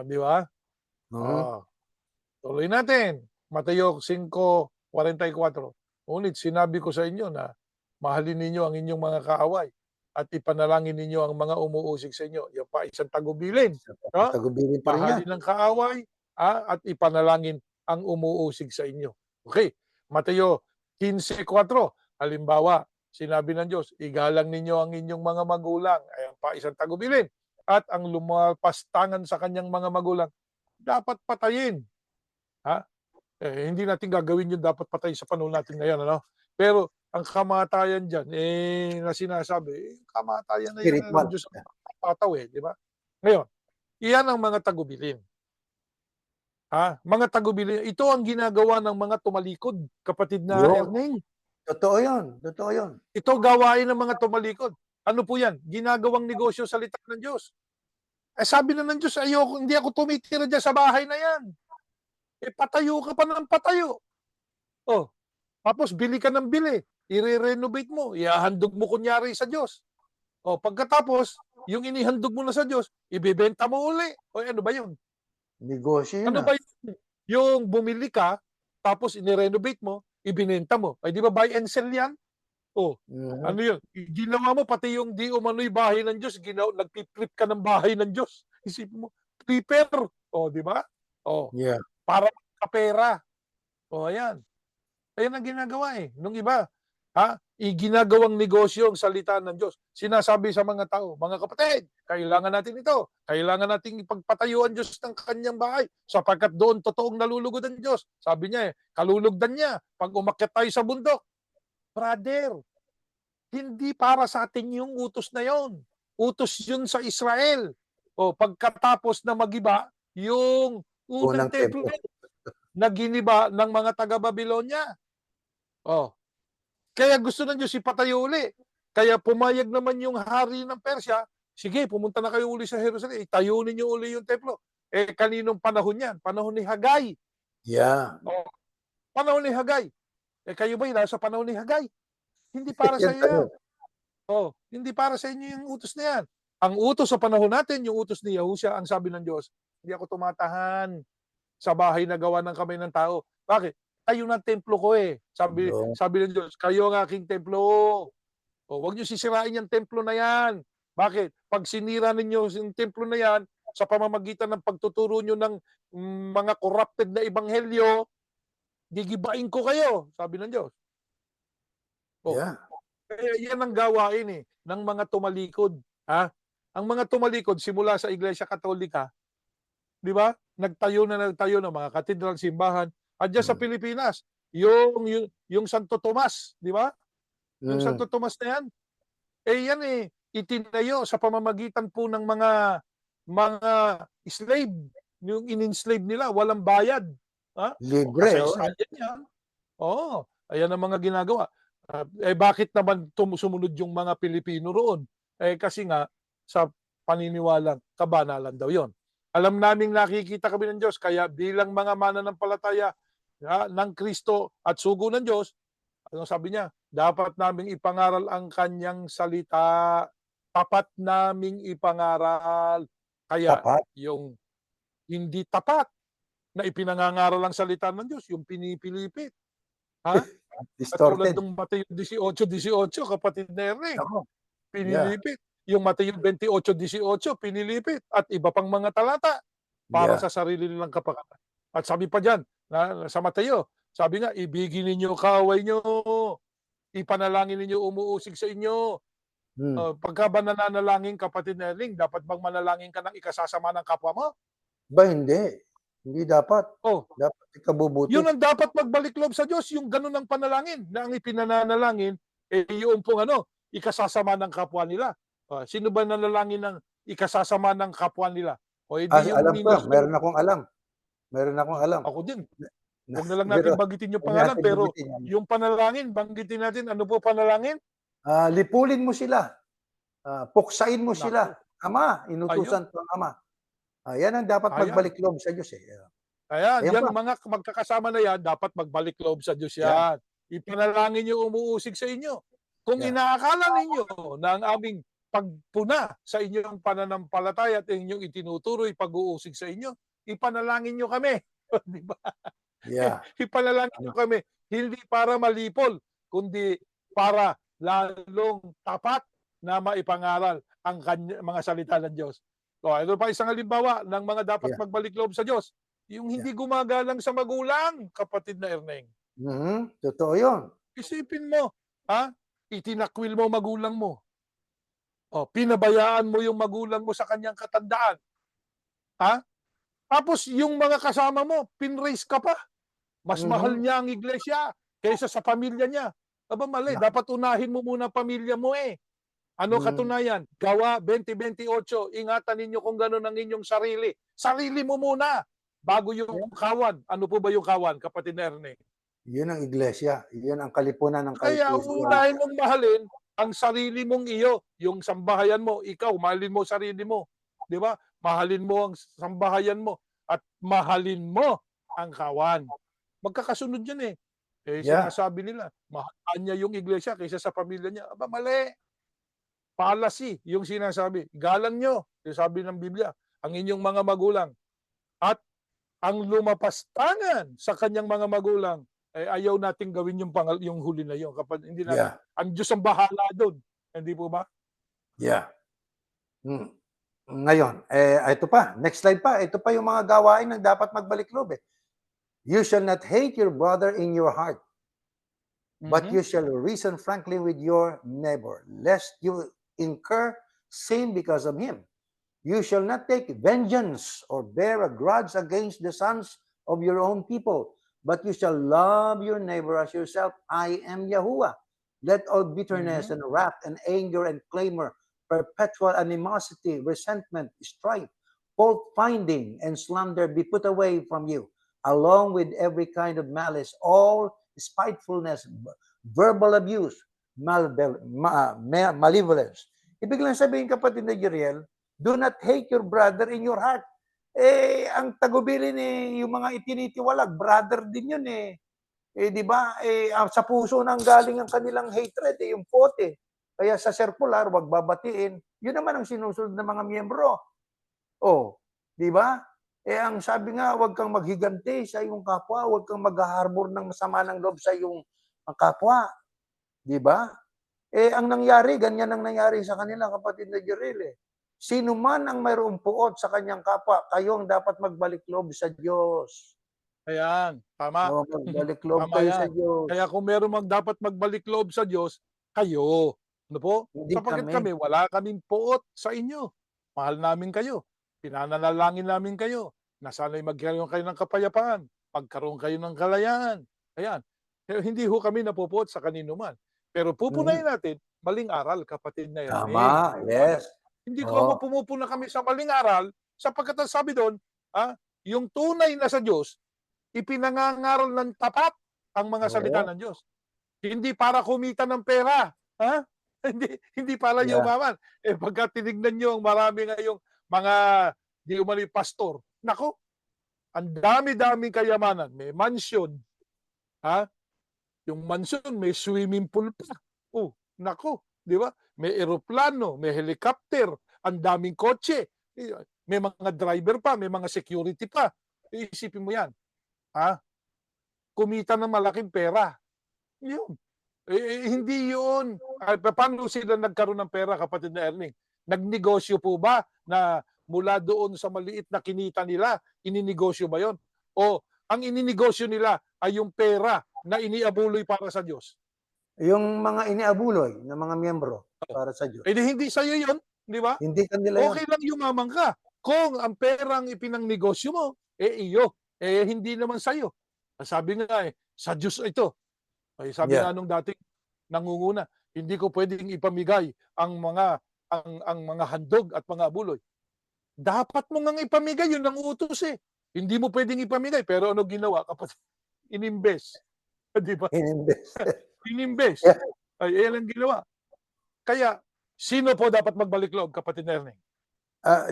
Di ba? Mhm. Oh. Tuloy natin. Mateo 5:44. Ngunit sinabi ko sa inyo na mahalin ninyo ang inyong mga kaaway. at ipanalangin ninyo ang mga umuusig sa inyo. Yan pa isang tagubilin. No? Tagubilin pa rin yan. Mahalin ang kaaway at ipanalangin ang umuusig sa inyo. Okay, Mateo 15:4. Halimbawa, sinabi ng Diyos, igalang ninyo ang inyong mga magulang. Ayan pa isang tagubilin. At ang lumapastangan sa kanyang mga magulang, dapat patayin. Ha? Hindi natin gagawin yun dapat patay sa panahon natin ngayon. Ano? Pero ang kamatayan dyan, na sinasabi, kamatayan na yan ng Spiritual. Diyos ang pataw di ba? Ngayon, iyan ang mga tagubilin. Mga tagubilin, ito ang ginagawa ng mga tumalikod, kapatid na Yun. Erning. Totoo yun. Totoo yun. Ito gawain ng mga tumalikod. Ano po yan? Ginagawang negosyo sa salita ng Diyos. Sabi na ng Diyos, hindi ako tumitira dyan sa bahay na yan. Patayo ka pa ng patayo. Tapos bili ka ng bili. I-renovate mo. Ihahandog mo kunyari sa Diyos. Pagkatapos, yung inihandog mo na sa Diyos, ibibenta mo uli. Ano ba yun? Negosyo yun. Ano ba yun? Yung bumili ka, tapos i-renovate mo, ibinenta mo. Di ba buy and sell yan? Ano yun? Ginawa mo, pati yung di umano'y bahay ng Diyos, nagpiprip ka ng bahay ng Diyos. Isipin mo, flipper. Di ba? Yeah. Para kapera. Ayan. Ayan ang ginagawa Nung iba, ginagawang negosyo ang salita ng Diyos. Sinasabi sa mga tao, mga kapatid, kailangan natin ito. Kailangan natin ipagpatayo ang Diyos ng kanyang bahay sapagkat doon totoong nalulugod ang Diyos. Sabi niya kalulugdan niya pag umakyat tayo sa bundok. Brother, hindi para sa atin yung utos na yon. Utos yun sa Israel. Pagkatapos na magiba, yung unang templo na giniba ng mga taga-Babylonia. Kaya gusto ng Diyos ipatayo uli. Kaya pumayag naman yung hari ng Persya, sige, pumunta na kayo uli sa Jerusalem, itayo ninyo uli yung templo. Kaninong panahon yan? Panahon ni Hagay. Yeah. Panahon ni Hagay. Kayo ba nasa panahon ni Hagay? Hindi para sa iyo yan. Hindi para sa inyo yung utos na yan. Ang utos sa panahon natin, yung utos ni Yahusha, ang sabi ng Diyos, hindi ako tumatahan sa bahay na gawa ng kamay ng tao. Bakit? Tayo ng templo ko Sabi ng Diyos, kayo ang aking templo. Huwag niyo sisirain yung templo na yan. Bakit? Pag sinira ninyo yung templo na yan, sa pamamagitan ng pagtuturo nyo ng mga corrupted na ebanghelyo, gigibain ko kayo, sabi ng Diyos. Yeah. Kaya yan ang gawain ng mga tumalikod. Ang mga tumalikod simula sa Iglesia Katolika, di ba? Nagtayo ng mga katedral, simbahan. At dyan sa Pilipinas, yung Santo Tomas, di ba? Yung Santo Tomas na yan. Yan itinayo sa pamamagitan po ng mga slave. Yung in-enslave nila, walang bayad. Libre. Kasaysayan yan. Ayan ang mga ginagawa. Bakit naman sumunod yung mga Pilipino roon? Kasi nga, sa paniniwalang kabanalan daw yon. Alam naming nakikita kami ng Diyos, kaya bilang mga mananampalataya ng Kristo at sugo ng Diyos, ano sabi niya? Dapat naming ipangaral ang kanyang salita. Tapat naming ipangaral. Kaya Tapat? yung hindi tapat na ipinangangaral ang salita ng Diyos, yung pinipilipit. Katulad Distorted. ng Mateo 18:18, kapatid na Ernie. Pinilipit. Yung Mateo 28:18, pinilipit. At iba pang mga talata para sa sarili nilang kapakanan. At sabi pa dyan, sa Mateo, sabi nga, ibigin ninyo kaaway nyo, ipanalangin ninyo umuusig sa inyo. Pagka ba nananalangin, kapatid na Erling, dapat bang manalangin ka ng ikasasama ng kapwa mo? Ba, hindi. Hindi dapat. Dapat ikabubuti. Yun ang dapat magbalik loob sa Diyos, yung ganun ang panalangin, na ang ipinananalangin, yung pong ikasasama ng kapwa nila. Sino ba nanalangin ng ikasasama ng kapwa nila? Alam ko, meron akong alam. Ako din. Huwag na lang natin banggitin yung pangalan, pero yung panalangin, banggitin natin. Ano po panalangin? Lipulin mo sila. Puksain mo sila. Ama, inutusan ko ang Ama. Yan ang dapat magbalik loob sa Diyos. Ayan, yan mga magkakasama na yan, dapat magbalik loob sa Diyos yan. Ipanalangin niyo umuusig sa inyo. Kung inaakala ninyo na ang aming pagpuna sa inyong pananampalataya at inyong itinuturoy pag-uusig sa inyo, ipanalangin nyo kami. Di ba? Ipanalangin nyo kami, hindi para malipol, kundi para lalong tapat na maipangaral ang mga salita ng Diyos. So, ito pa isang halimbawa ng mga dapat Yeah. magbalik loob sa Diyos. Yung hindi gumagalang sa magulang, kapatid na Erneng. Totoo yun. Isipin mo, ha? Itinakwil mo magulang mo. O, pinabayaan mo yung magulang mo sa kanyang katandaan. Ha? Tapos yung mga kasama mo, pinraise ka pa. Mas mahal Mhm. niya ang iglesia kaysa sa pamilya niya. Aba mali, Yeah. dapat unahin mo muna pamilya mo eh. Ano Mm. katunayan? Gawa 20:28, ingatan ninyo kung gano'n ang inyong sarili. Sarili mo muna, bago Yeah. yung kawan. Ano po ba yung kawan, kapatid na Erne? Yun ang iglesia. Yun ang kalipunan ng Kaya Katoliko. uunahin mong mahalin ang sarili mong iyo, yung sambahayan mo, ikaw, mahalin mo sarili mo. 'Di ba? Mahalin mo ang sambahayan mo at mahalin mo ang kawan. Magkakasunod 'yan eh. Eh Yeah. sinasabi nila, mahalin niya yung iglesia kaysa sa pamilya niya. Aba mali. Fallacy yung sinasabi. Galang niyo, sabi ng Biblia, ang inyong mga magulang at ang lumapastangan sa kanyang mga magulang, eh, ayaw nating gawin yung huli na yun kapag hindi natin Yeah. ang Diyos ang bahala do'n, hindi po ba? Yeah. Hmm. Ngayon, ito pa, next slide pa. Ito pa yung mga gawain ng dapat magbalik loob eh. You shall not hate your brother in your heart, but Mhm. you shall reason frankly with your neighbor, lest you incur sin because of him. You shall not take vengeance or bear a grudge against the sons of your own people, but you shall love your neighbor as yourself. I am Yahuwah. Let all bitterness Mhm. and wrath and anger and clamor, perpetual animosity, resentment, strife, fault finding, and slander be put away from you, along with every kind of malice, all spitefulness, verbal abuse, malevolence. Ibig lang sabihin, kapatid na Jeriel, do not hate your brother in your heart. Eh, ang tagubilin eh, yung mga itinitiwalag, brother din yun eh. Eh, di ba? Eh, sa puso nang galing ang kanilang hatred, eh, yung pote. Kaya sa circular, wag babatiin. Yun naman ang sinusunod ng mga miyembro. Oh, di ba? Eh, ang sabi nga, wag kang maghigante sa iyong kapwa, wag kang mag-harbor ng masama ng loob sa iyong kapwa. Di ba? Eh, ang nangyari, ganyan ang nangyari sa kanila, kapatid na Jerel eh. Sino man ang mayroong puot sa kanyang kapwa, kayo ang dapat magbalik loob sa Diyos. Ayan, tama. O, magbalik loob Tama kayo sa 'yan. Diyos. Kaya kung meron dapat magbalik loob sa Diyos, kayo. Ano po? Hindi Sapagkat kami. kami wala kaming puot sa inyo. Mahal namin kayo. Pinananalangin namin kayo na sana'y magkaroon kayo ng kapayapaan, magkaroon kayo ng kalayaan. Ayan. Pero hindi ho kami napupuot sa kanino man. Pero Mhm. pupunayin natin, maling aral, kapatid na Erneng. Tama, yes. Hindi ko Oo. pumupuna kami sa maling aral sapagkat ang sabi doon, yung tunay na sa Diyos, ipinangangaral ng tapat ang mga salita Oo. ng Diyos. Hindi para kumita ng pera, ha? Hindi para Yeah. yumaman. Eh pagka tinignan niyo ang marami ngayong mga di umano'y pastor, naku, ang dami-daming kayamanan. May mansion, ha? Yung mansion may swimming pool pa. Oh, naku, 'di ba? May eroplano, may helicopter, ang daming kotse. May mga driver pa, may mga security pa. Iisipin mo 'yan, ha? Kumita ng malaking pera. 'Yun. Hindi 'yun. Papaano sila nagkaroon ng pera, kapatid na Erning? Nagnegosyo po ba na mula doon sa maliit na kinita nila, ininegosyo ba 'yon? O ang ininegosyo nila ay yung pera na iniabuloy para sa Diyos? Yung mga iniabuloy ng mga miyembro para sa Diyos. Eh di hindi sa'yo 'yon, 'di ba? Hindi kanila yun. Okey lang yumaman ka kung ang perang ipinangnegosyo mo, eh iyo, eh hindi naman sa'yo. Sabi nga eh, sa Diyos ito. Ay sabi Yeah. nga nung dating nangunguna, hindi ko puwedeng ipamigay ang mga handog at mga abuloy. Dapat mo ngang ipamigay, yun ang utos eh. Hindi mo puwedeng ipamigay, pero ano ginawa kapatid? Inimbes, 'di ba? Ininvest. Inimbes. Yeah. Ay ayan ang ginawa. Kaya sino po dapat magbalik loob, kapatid Erneng?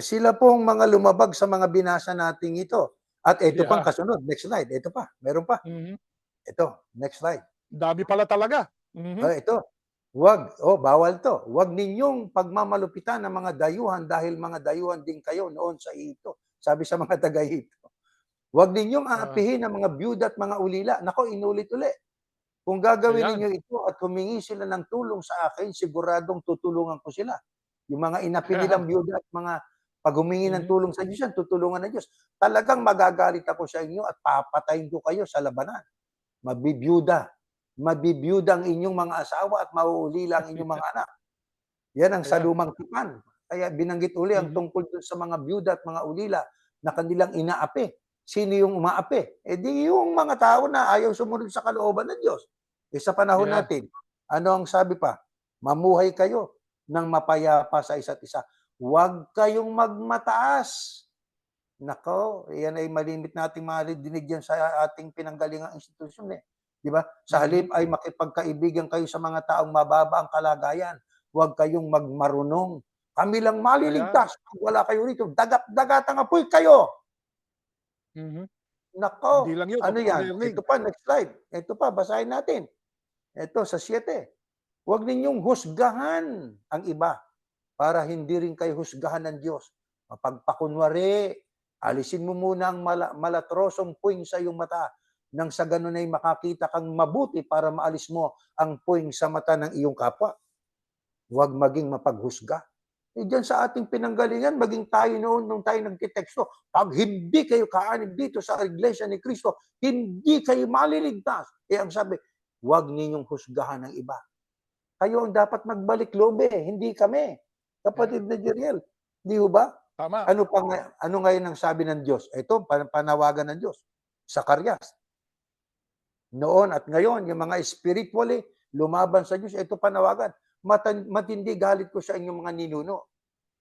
Sila pong mga lumabag sa mga binasa nating ito. At ito pang Yeah. kasunod, next slide. Ito pa, meron pa. Mhm. Ito, next slide. Dami pala talaga. Mhm. Ito, bawal to. Wag ninyong pagmamalupitan ng mga dayuhan dahil mga dayuhan din kayo noon sa ito. Sabi sa mga taga-ito. Wag ninyong Ah, aapihin ang mga byuda at mga ulila. Nako, inulit uli. Kung gagawin Ayan. ninyo ito at humingi sila ng tulong sa akin, siguradong tutulungan ko sila. Yung mga inapi nilang biyuda at mga pag humingi ng Mhm. tulong sa Diyos yan, tutulungan ng Diyos. Talagang magagalit ako sa inyo at papatayin ko kayo sa labanan. Mabibiyuda. Mabibiyuda ang inyong mga asawa at mauulila ang inyong mga anak. Yan ang Ayan. salumang tipan. Kaya binanggit uli ang Mhm. tungkol dun sa mga byuda at mga ulila na kanilang inaapi. Sino yung umaapi? Eh di yung mga tao na ayaw sumunod sa kalooban ng Diyos. Eh sa panahon Yeah. natin, ano ang sabi pa? Mamuhay kayo ng mapayapa sa isa't isa. Huwag kayong magmataas. Nako, yan ay malimit nating maridinig yan sa ating pinanggalingang institusyon eh. Di ba? Sa Mhm. halip ay makipagkaibigan kayo sa mga taong mababa ang kalagayan. Huwag kayong magmarunong. Kami lang Ayan. maliligtas. Kung wala kayo rito, dagat-dagatang apoy kayo. Mhm. Hindi Nako, lang yun, ano yan? Kapartnernig. Ito pa, next slide. Ito pa, basahin natin. Ito, sa 7. Huwag ninyong husgahan ang iba para hindi rin kayo husgahan ng Diyos. Mapagpakunwari, alisin mo muna ang malatrosong puwing sa iyong mata nang sa ganun ay makakita kang mabuti para maalis mo ang puwing sa mata ng iyong kapwa. Huwag maging mapaghusga. Eh diyan sa ating pinanggalingan, maging tayo noon nung tayo nagtiteksto, pag hindi kayo kaanib dito sa Iglesia ni Cristo, hindi kayo maliligtas. Eh ang sabi, huwag ninyong husgahan ng iba. Kayo ang dapat magbalik loob eh, hindi kami. Yeah. Kapatid na Jeriel, di ho ba? Tama. Ano ngayon ang sabi ng Diyos? Ito, panawagan ng Diyos. Sa Karyas. Noon at ngayon, yung mga spiritually lumaban sa Diyos, ito panawagan. Matindi galit ko sa inyong mga ninuno.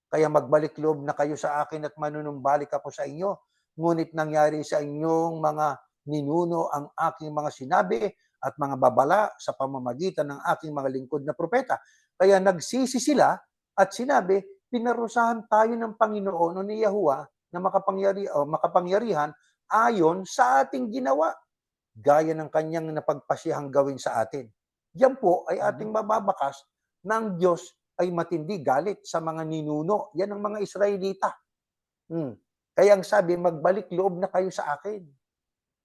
Kaya magbalik loob na kayo sa akin at manunumbalik ako sa inyo. Ngunit nangyari sa inyong mga ninuno ang aking mga sinabi at mga babala sa pamamagitan ng aking mga lingkod na propeta. Kaya nagsisi sila at sinabi, pinarusahan tayo ng Panginoon o ni Yahuwah na makapangyarihan ayon sa ating ginawa, gaya ng kanyang napagpasihang gawin sa atin. Yan po ay Mhm. ating mababakas ng Diyos ay matindi galit sa mga ninuno. Yan ang mga Israelita. Kaya ang sabi, magbalik loob na kayo sa akin.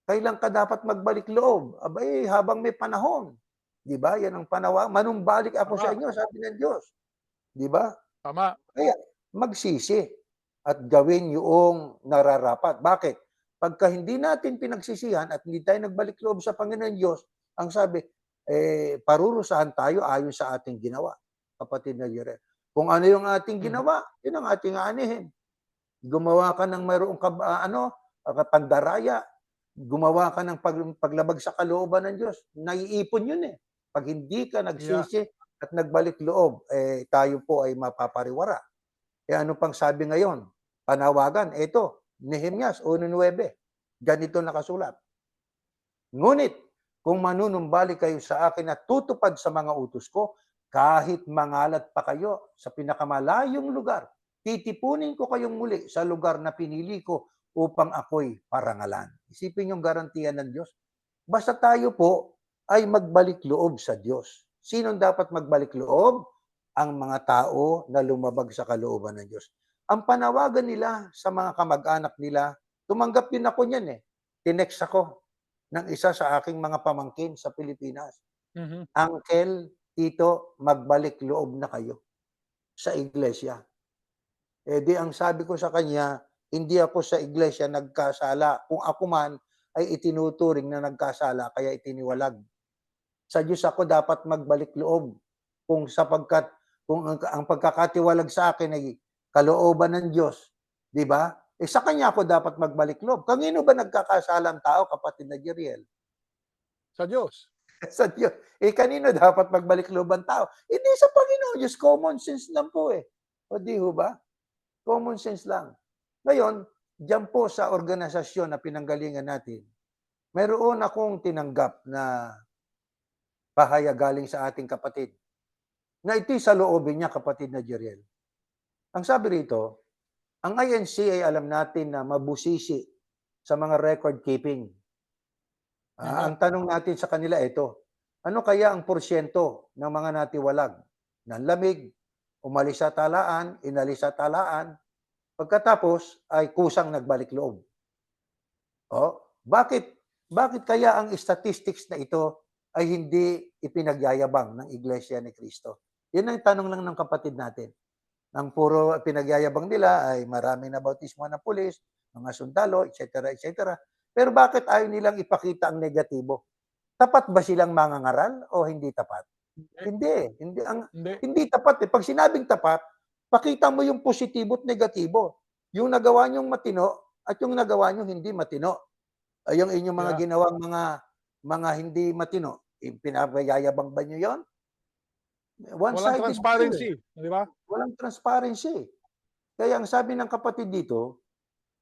Kailan ka dapat magbalik loob? Abay, habang may panahon. Di ba? Yan ang panawag. Manumbalik ako sa Tama. inyo, sabi ng Diyos. Di ba? Tama. Kaya magsisi at gawin yung nararapat. Bakit? Pagka hindi natin pinagsisihan at hindi tayo nagbalik loob sa Panginoon Diyos, ang sabi, parurusahan tayo ayon sa ating ginawa. Kapatid na Jere. Kung ano yung ating Mhm. ginawa, yun ang ating aanihin. Gumawa ka ng mayroong pandaraya, gumawa ka ng paglabag sa kalooban ng Diyos. Naiipon yun eh. Pag hindi ka Yeah. nagsisi at nagbalik loob, tayo po ay mapapariwara. Ano pang sabi ngayon? Panawagan, ito, Nehemias 1:9. Ganito nakasulat. Ngunit, kung manunumbalik kayo sa akin at tutupad sa mga utos ko, kahit mangalat pa kayo sa pinakamalayong lugar, titipunin ko kayong muli sa lugar na pinili ko upang ako'y parangalan. Isipin yung garantiya ng Diyos. Basta tayo po ay magbalik loob sa Diyos. Sinong dapat magbalik loob? Ang mga tao na lumabag sa kalooban ng Diyos. Ang panawagan nila sa mga kamag-anak nila, tumanggap din ako niyan eh. Tinext ako ng isa sa aking mga pamangkin sa Pilipinas. Mhm. Uncle, tito, magbalik loob na kayo sa iglesia. Di ang sabi ko sa kanya, hindi ako sa iglesia nagkasala. Kung ako man ay itinuturing na nagkasala, kaya itiniwalag. Sa Diyos ako dapat magbalik loob. Kung ang pagkakatiwalag sa akin ay kalooban ng Diyos, di ba? Sa kanya ako dapat magbalik loob. Kanino ba nagkakasala ang tao, kapatid na Jeriel? Sa Diyos. Sa Diyos. Kanino dapat magbalik loob ang tao? Hindi sa Panginoon Diyos. Common sense lang po eh. O di ho ba? Common sense lang. Ngayon, diyan po sa organisasyon na pinanggalingan natin, mayroon akong tinanggap na pahayag galing sa ating kapatid na ito'y sa loobin niya, kapatid na Jeriel. Ang sabi rito, ang INC ay alam natin na mabusisi sa mga record keeping. Mhm. Ang tanong natin sa kanila ito, ano kaya ang porsyento ng mga natiwalag? Nanlamig, umalis sa talaan, inalis sa talaan, pagkatapos ay kusang nagbalik loob. Bakit kaya ang statistics na ito ay hindi ipinagyayabang ng Iglesia ni Cristo? Yun ang tanong lang ng kapatid natin. Ang puro pinagyayabang nila ay marami na bautismo ng pulis, mga sundalo, etc., etc. Pero bakit ayaw nilang ipakita ang negatibo? Tapat ba silang mangangaral o hindi tapat? Hindi, hindi. Hindi tapat, eh. 'Pag sinabing tapat, pakita mo yung positibo at negatibo. Yung nagawa niyong matino at yung nagawa niyong hindi matino. Ay yung inyong mga Yeah. ginawang mga hindi matino, pinagyayabang ba niyo 'yon? Walang One-sided kayo, eh. transparency, di ba? Walang transparency. Kaya ang sabi ng kapatid dito,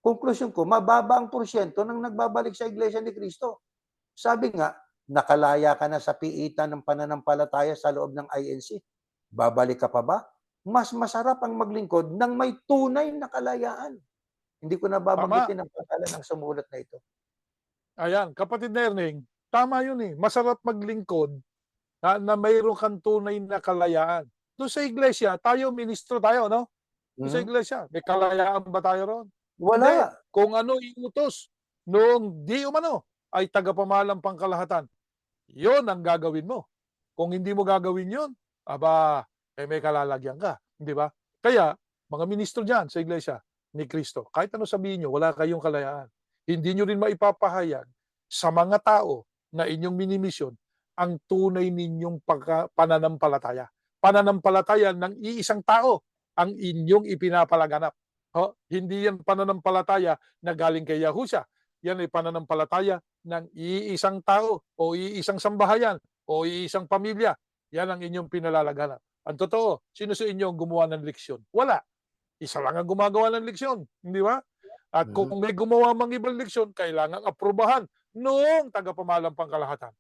konklusyon ko, mababa ang porsiyento ng nagbabalik sa Iglesia ni Cristo. Sabi nga, nakalaya ka na sa piitan ng pananampalataya sa loob ng INC. Babalik ka pa ba? Mas masarap ang maglingkod ng may tunay na kalayaan. Hindi ko na Tama. babanggitin ang pangalan ng sumulat na ito. Ayan, kapatid na Erning, tama yun eh. Masarap maglingkod na mayroon kang tunay na kalayaan. Doon sa iglesia, tayo, ministro tayo, no? Doon sa Mhm. iglesia, may kalayaan ba tayo ron? Hindi. Wala. Kung ano iutos noong di umano ay tagapamahalang pangkalahatan, yon ang gagawin mo. Kung hindi mo gagawin yon, aba, may kalalagyan ka. Di ba? Kaya, mga ministro dyan sa iglesia ni Cristo, kahit ano sabihin nyo, wala kayong kalayaan. Hindi nyo rin maipapahayag sa mga tao na inyong minimisyon ang tunay ninyong pananampalataya. Pananampalataya ng iisang tao ang inyong ipinapalaganap. Hindi yan pananampalataya na galing kay Yahusha. Yan ay pananampalataya ng iisang tao o iisang sambahayan o iisang pamilya. Yan ang inyong pinalalaganap. Ang totoo, sino sa inyo ang gumawa ng leksyon? Wala. Isa lang ang gumagawa ng leksyon. Hindi ba? At kung Mhm. may gumawa mang ibang leksyon, kailangang aprubahan noong tagapamahalang pangkalahatan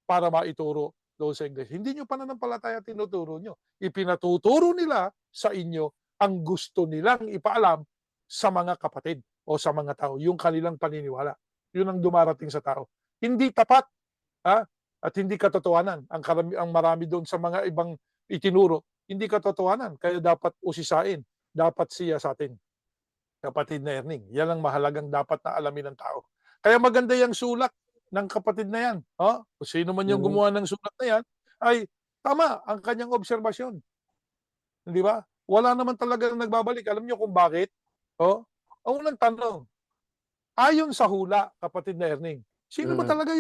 para maituro doon sa English. Hindi nyo pananampalataya tinuturo nyo. Ipinatuturo nila sa inyo ang gusto nilang ipaalam sa mga kapatid o sa mga tao, yung kanilang paniniwala. Yun ang dumarating sa tao. Hindi tapat, ha? At hindi katotohanan. Ang marami doon sa mga ibang itinuro, hindi katotohanan. Kaya dapat usisain, dapat siya sa atin. Kapatid na Erning, yan ang mahalagang dapat na alamin ng tao. Kaya maganda yung sulat ng kapatid na yan. Kung sino man yung Mhm. gumawa ng sulat na yan, ay tama ang kanyang obserbasyon. Di ba? Wala naman talagang nagbabalik. Alam niyo kung bakit? Ang unang tanong, ayon sa hula, kapatid na Erning, sino ba Mhm. talaga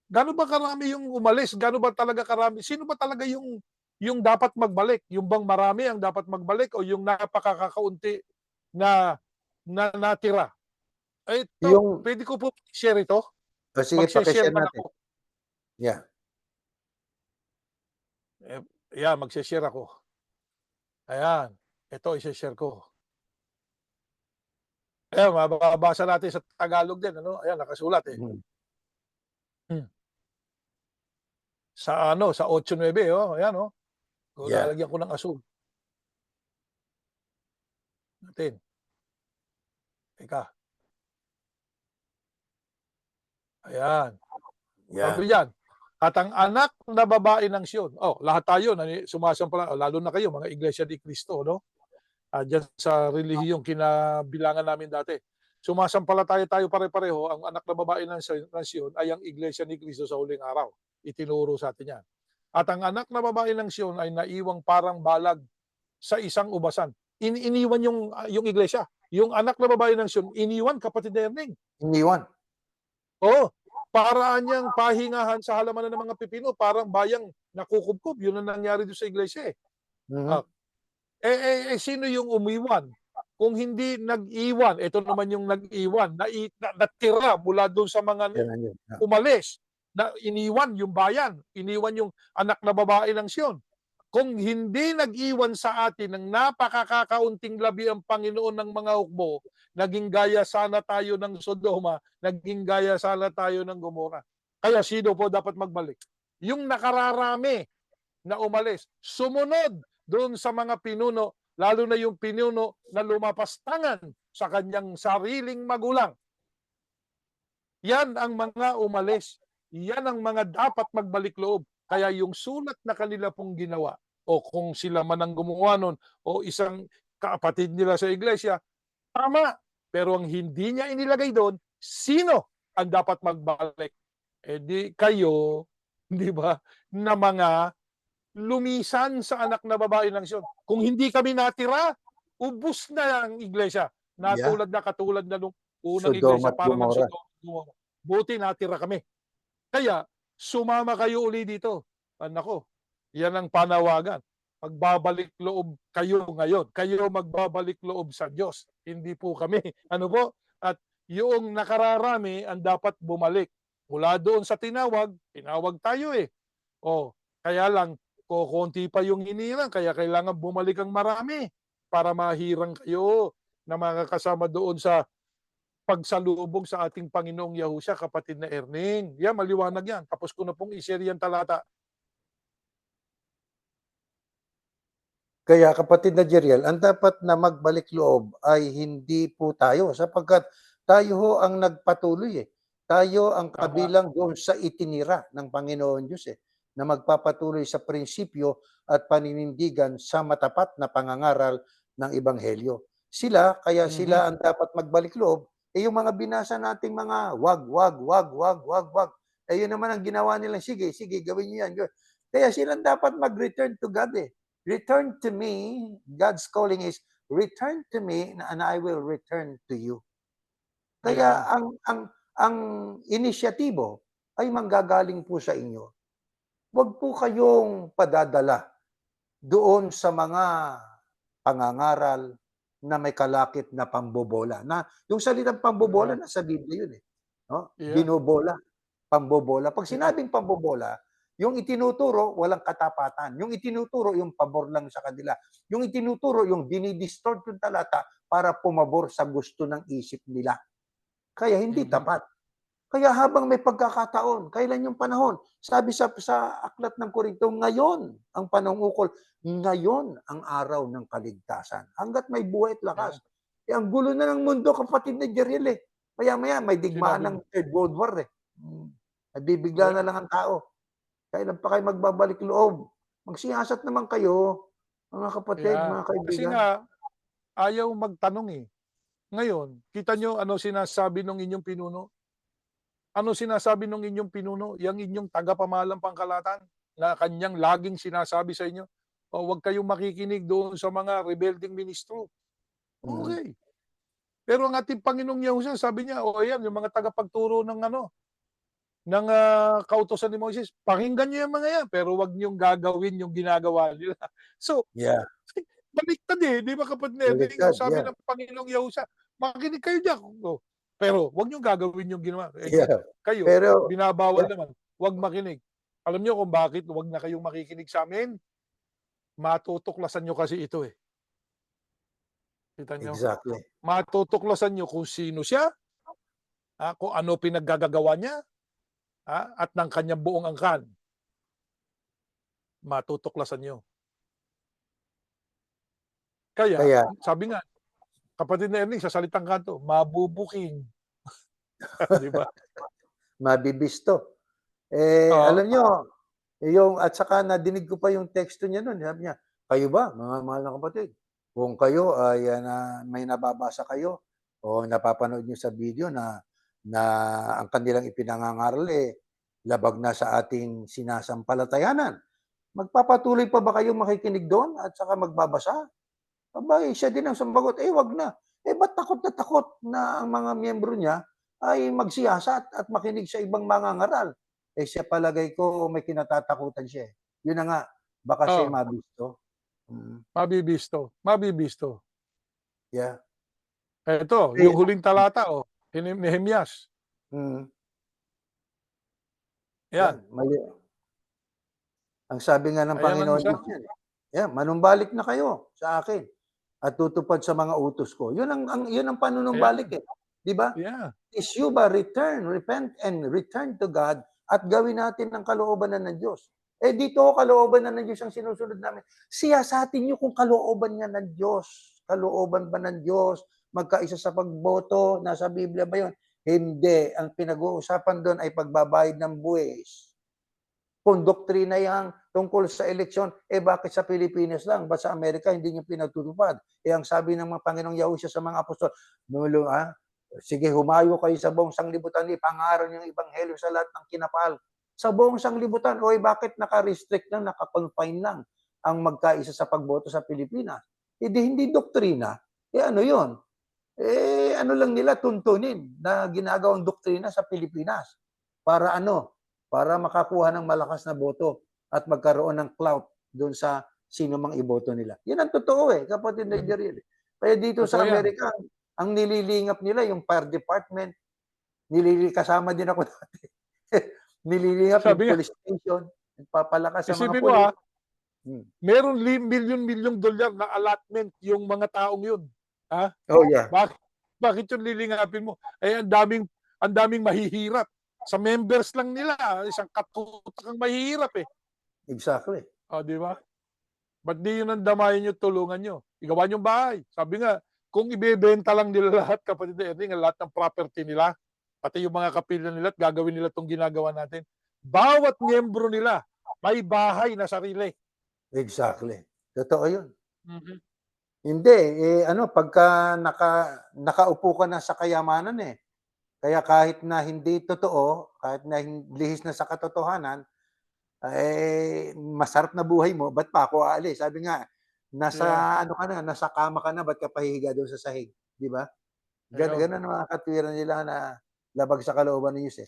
gaano ba karami yung umalis? Gaano ba talaga karami? Sino ba talaga yung dapat magbalik? Yung bang marami ang dapat magbalik o yung napakakaunti na natira? Ito, Yung pwede ko po share ito? sige, Magse-share paki-share man natin. ako. Yeah. Eh, yeah, magse-share ako. Ayan, ito i-share ko. Ayan, mababasa natin sa Tagalog din, ano? Ayan, nakasulat eh. Mhm. Hmm. Sa 8-9, ayan, Yeah. lalagyan ko ng asul. Natin. Teka. Ayan. Yeah. Sabi diyan, at ang anak na babae ng Sion. Lahat tayo sumasampala, lalo na kayo mga Iglesia ni Cristo, no? Diyan sa relihiyong kinabilangan namin dati. Sumasampalataya tayo pare-pareho, ang anak na babae ng Sion ay ang Iglesia ni Cristo sa huling araw. Itinuro sa atin yan. At ang anak na babae ng Sion ay naiwang parang balag sa isang ubasan. Iniwan yung iglesia. Yung anak na babae ng Sion, iniwan, kapatid na Erning. Iniwan. Paraan niyang pahingahan sa halamanan ng mga pipino, parang bayang nakukubkob. Yun ang nangyari doon sa iglesia eh. Mhm. Sino yung umiwan? Kung hindi nag-iwan, ito naman yung nag-iwan, natira mula doon sa mga Yan yun. umalis, na iniwan yung bayan, iniwan yung anak na babae ng Sion. Kung hindi nag-iwan sa atin ng napakakaunting labi ang Panginoon ng mga hukbo, naging gaya sana tayo ng Sodoma, naging gaya sana tayo ng Gomora. Kaya sino po dapat magbalik? Yung nakararami na umalis, sumunod doon sa mga pinuno, lalo na yung pinuno na lumapastangan sa kanyang sariling magulang. Yan ang mga umalis. Yan ang mga dapat magbalik loob. Kaya yung sulat na kanila pong ginawa, o kung sila man ang gumawa nun, o isang kapatid nila sa iglesia, tama. Pero ang hindi niya inilagay doon, sino ang dapat magbalik? Di kayo di ba, na mga lumisan sa anak na babae ng Sion. Kung hindi kami natira, ubos na ang iglesia. Yeah, Katulad na nung unang Sodoma iglesia, at para ng Gomorrah. Sodoma at Gomorrah. Buti natira kami. Kaya sumama kayo uli dito. Nako, yan ang panawagan. Magbabalik loob kayo ngayon. Kayo magbabalik loob sa Diyos. Hindi po kami. Ano po? At yung nakararami ang dapat bumalik. Mula doon sa tinawag tayo eh. O, kaya lang, kokonti pa yung hinirang, kaya kailangan bumalik ang marami para mahirang kayo na makakasama doon sa pagsalubong sa ating Panginoong Yahushua, kapatid na Erning. Yan, maliwanag yan. Tapos ko na pong i-share yan talata. Kaya kapatid na Jeriel, ang dapat na magbalik loob ay hindi po tayo sapagkat tayo ho ang nagpatuloy eh. Tayo ang Tama. kabilang doon sa itinira ng Panginoon Diyos eh, na magpapatuloy sa prinsipyo at paninindigan sa matapat na pangangaral ng Ebanghelyo. Kaya Mhm. sila ang dapat magbalik loob, eh yung mga binasa nating mga wag, wag, wag, wag, wag, wag, eh yun naman ang ginawa nila, sige, sige, gawin niyo yan. Kaya silang dapat mag-return to God eh. Return to me, God's calling is return to me and I will return to you. Kaya Yan. ang inisyatibo ay manggagaling po sa inyo. Huwag po kayong padadala doon sa mga pangangaral na may kalakip na pambobola. Na yung salitang pambobola Yeah. nasa Biblia yun eh. No? Yeah. Binobola, pambobola. Pag Yeah. sinabing pambobola, yung itinuturo, walang katapatan. Yung itinuturo, yung pabor lang sa kanila. Yung itinuturo, yung dinidistort yung talata para pumabor sa gusto ng isip nila. Kaya hindi Mhm. tapat. Kaya habang may pagkakataon, kailan yung panahon? Sabi sa aklat ng Korinto, ngayon ang panahong ukol, ngayon ang araw ng kaligtasan. Hanggat may buhay at Yeah. lakas. Eh, ang gulo na ng mundo, kapatid na Jeriel eh. Maya-maya, may digmaan Sinabi ng mo. Third World War eh. Nabibigla na Yeah. lang ang tao. Kailan pa kayo magbabalik loob? Magsiyasat naman kayo, mga kapatid, Yeah. mga Kasi kaibigan. nga, ayaw magtanong eh. Ngayon, kita nyo ano sinasabi ng inyong pinuno? Ano sinasabi ng inyong pinuno? Yang inyong tagapamahalang pangkalahatan na kanyang laging sinasabi sa inyo, "O, huwag kayong makikinig doon sa mga rebelding ministro." Mm. Okay. Pero ang ating Panginoong Yahushua sabi niya, "O ayan, yung mga tagapagturo ng ano, ng kautusan ni Moises, pakinggan niyo yung mga yan, pero wag niyong gagawin yung ginagawa nila." So, Yeah, baliktad eh, 'di ba kapatid Nerding? Ang baliktad, sabi yeah. ng Panginoong Yahushua, "Makinig kayo diyan, oh, pero wag niyong gagawin yung ginawa." Eh, Yeah. kayo, Pero, binabawal yeah, naman, wag makinig. Alam niyo kung bakit wag na kayong makikinig sa'min? Matutuklasan niyo kasi ito, eh, kita niyo? exactly. Matutuklasan niyo kung sino siya, kung ano pinaggagagawa niya, at ng kanyang buong angkan. Matutuklasan niyo. Kaya, Kaya, sabi nga, kapatid na Ernie, sa salitang kanto, mabubuking, 'di ba? mabibisto. Eh, Oo. alam nyo, at saka nadinig ko pa yung teksto niya nun. Sabi niya, kayo ba, mga mahal na kapatid, kung kayo ay may nababasa kayo o napapanood niyo sa video na ang kanilang ipinangangaral labag na sa ating sinasampalatayanan, magpapatuloy pa ba kayong makikinig doon at saka magbabasa? Abay, siya din ang sumagot, eh wag na. Eh ba't takot na ang mga miyembro niya ay magsiyasat at makinig sa ibang mangangaral? Eh siya palagay ko may kinatatakutan siya eh. Yun na nga, baka siya'y Oo, mabisto. Mm, mabibisto, mabibisto. yeah. Eto, Eh, yung huling talata, Nehemias, mm, yan, yan. ang sabi nga ng Ayan ang Panginoon isa. Diyos yan. Yeah, manumbalik na kayo sa akin at tutupad sa mga utos ko. Yun ang panunumbalik Ayan, eh. Di ba? yeah. Is you ba repent and return to God at gawin natin ang kalooban na ng Diyos. Eh dito kalooban na ng Diyos ang sinusunod namin. Siyasatin niyo kung kalooban nga ng Diyos. Kalooban ba ng Diyos? Magkaisa sa pagboto? Nasa Biblia ba yun? Hindi. Ang pinag-uusapan doon ay pagbabayad ng buwis. Kung doktrina yang tungkol sa eleksyon, eh bakit sa Pilipinas lang? Ba't sa Amerika hindi niyo pinatutupad? Eh ang sabi ng mga Panginoong Yahushua sa mga apostol, sige humayo kayo sa buong sanglibutan, ipangaral yung ebanghelyo sa lahat ng kinapal. sa buong sanglibutan. Oy, bakit naka-restrict lang, naka-confine lang ang magkaisa sa pagboto sa Pilipinas? Hindi doktrina. Ano yun? Ano lang nila tuntunin na ginagawang doktrina sa Pilipinas. Para ano? Para makakuha ng malakas na boto at magkaroon ng clout doon sa sino mang iboto nila. Yan ang totoo kapatid na Jeriel. Kaya dito sa Totoo yan. Amerika, ang nililingap nila yung fire department, kasama din ako dati. Nililingap yung Sabi nga, police station, nagpapalakas sa mga isipin mo police. Hmm. meron milyon-milyong dolyar na allotment yung mga taong yun. Ha? Oh yeah, Bakit yung lilingapin mo? Ang daming mahihirap. Sa members lang nila, isang katutak ang mahihirap eh. exactly. O, di ba? Ba't di yun ang damayin nyo, tulungan nyo? Igawa nyo bahay. Sabi nga, kung ibebenta lang nila lahat, kapatid na Erning, lahat ng property nila, pati yung mga kapilya nila at gagawin nila itong ginagawa natin, bawat miyembro nila may bahay na sarili. Exactly. Totoo yun. Mhm. Hindi, pagka nakaupo ka na sa kayamanan Kaya kahit na hindi totoo, kahit na lihis na sa katotohanan, masarap na buhay mo, ba't pa ako aalis? Sabi nga, nasa Yeah. ka na, nasa kama ka na, ba't ka pahihiga doon sa sahig? Di ba? Ayun. Ganun ang mga katwiran nila na labag sa kalooban ni Diyos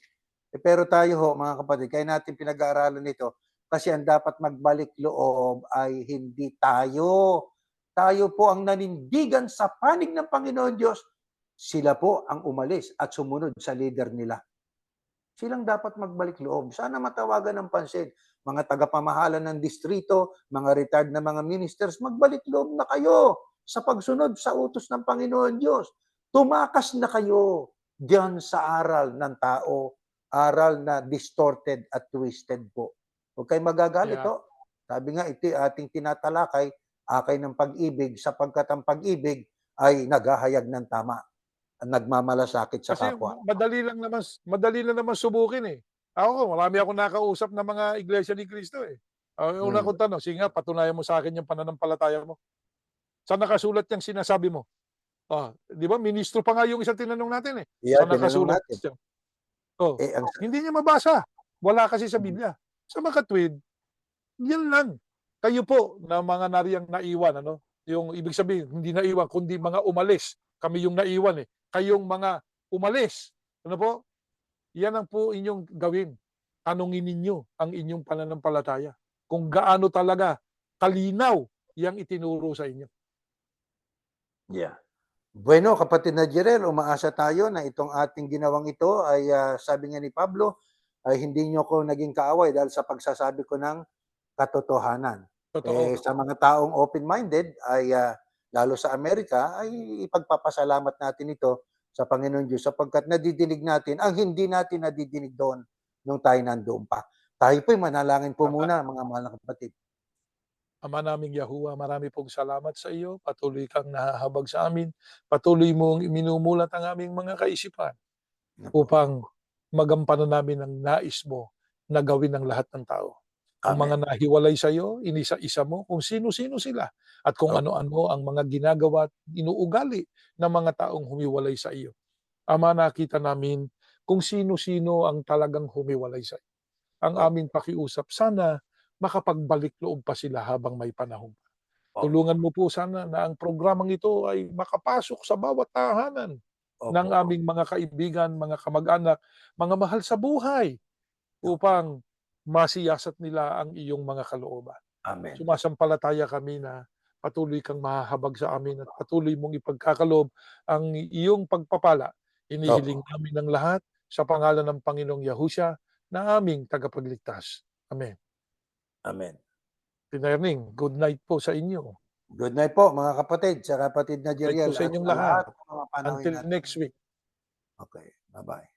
pero tayo mga kapatid, kaya natin pinag-aaralan ito kasi ang dapat magbalik loob ay hindi tayo. Tayo po ang nanindigan sa panig ng Panginoon Diyos. Sila po ang umalis at sumunod sa leader nila. Silang dapat magbalik loob. Sana matawagan ng pansin. Mga tagapamahalan ng distrito, mga retired na mga ministers, magbalik loob na kayo sa pagsunod sa utos ng Panginoon Diyos. Tumakas na kayo diyan sa aral ng tao, aral na distorted at twisted po. Huwag kayong magagalit. Yeah. Sabi nga, ito ating tinatalakay, akay ng pag-ibig, sapagkat ang pag-ibig ay naghahayag ng tama, nagmamalasakit sa Kasi kapwa. madali lang naman subukin eh. Ako, marami akong nakausap na mga iglesia ni Cristo eh. Ang una kong tanong, sige nga, patunayan mo sa akin yung pananampalataya mo. Saan nakasulat yung sinasabi mo? Di ba? Ministro pa nga yung isang tinanong natin eh. Yeah, Saan tinanong nakasulat natin. yan? Oh, Ang hindi niya mabasa. Wala kasi sa Biblia. Sa mga katwid, yan lang. Kayo po na mga nariyang naiwan, yung ibig sabihin, hindi naiwan, kundi mga umalis. Kami yung naiwan eh. Kayong mga umalis. Ano po? Yan ang po inyong gawin. Tanungin ninyo ang inyong pananampalataya. Kung gaano talaga kalinaw yang itinuro sa inyo. Yeah. Bueno, kapatid na Jerel, umaasa tayo na itong ating ginawang ito ay sabi nga ni Pablo, ay hindi nyo ko naging kaaway dahil sa pagsasabi ko ng katotohanan. Totoo. Sa mga taong open-minded ay lalo sa Amerika ay ipagpapasalamat natin ito sa Panginoon Diyos sapagkat nadidinig natin ang hindi natin nadidinig doon nung tayo nandoon pa. Tayo po'y manalangin po muna mga mahal na kapatid. Ama naming Yahuwah, marami pong salamat sa iyo. Patuloy kang nahahabag sa amin. Patuloy mong minumulat ang aming mga kaisipan upang magampanan namin ang nais mo na gawin ng lahat ng tao. Ang Amen. mga nahiwalay sa iyo, inisa-isa mo kung sino-sino sila at kung Opo. ano-ano ang mga ginagawa at inuugali ng mga taong humiwalay sa iyo. Ama, nakita namin kung sino-sino ang talagang humiwalay sa iyo. Ang Opo. aming pakiusap, sana makapagbalik loob pa sila habang may panahon. Opo. Tulungan mo po sana na ang programang ito ay makapasok sa bawat tahanan ng Opo. aming mga kaibigan, mga kamag-anak, mga mahal sa buhay upang masiyasat nila ang iyong mga kalooban. Amen. Sumasampalataya kami na patuloy kang mahahabag sa amin at patuloy mong ipagkakaloob ang iyong pagpapala. Inihiling namin ng lahat sa pangalan ng Panginoong Yahusya na aming tagapagligtas. Amen. Amen. Erning, good night po sa inyo. Good night po mga kapatid, sa kapatid na Good night Jeriel po sa at inyong sa lahat. lahat ng mga panahon Until natin. next week. Okay, bye-bye.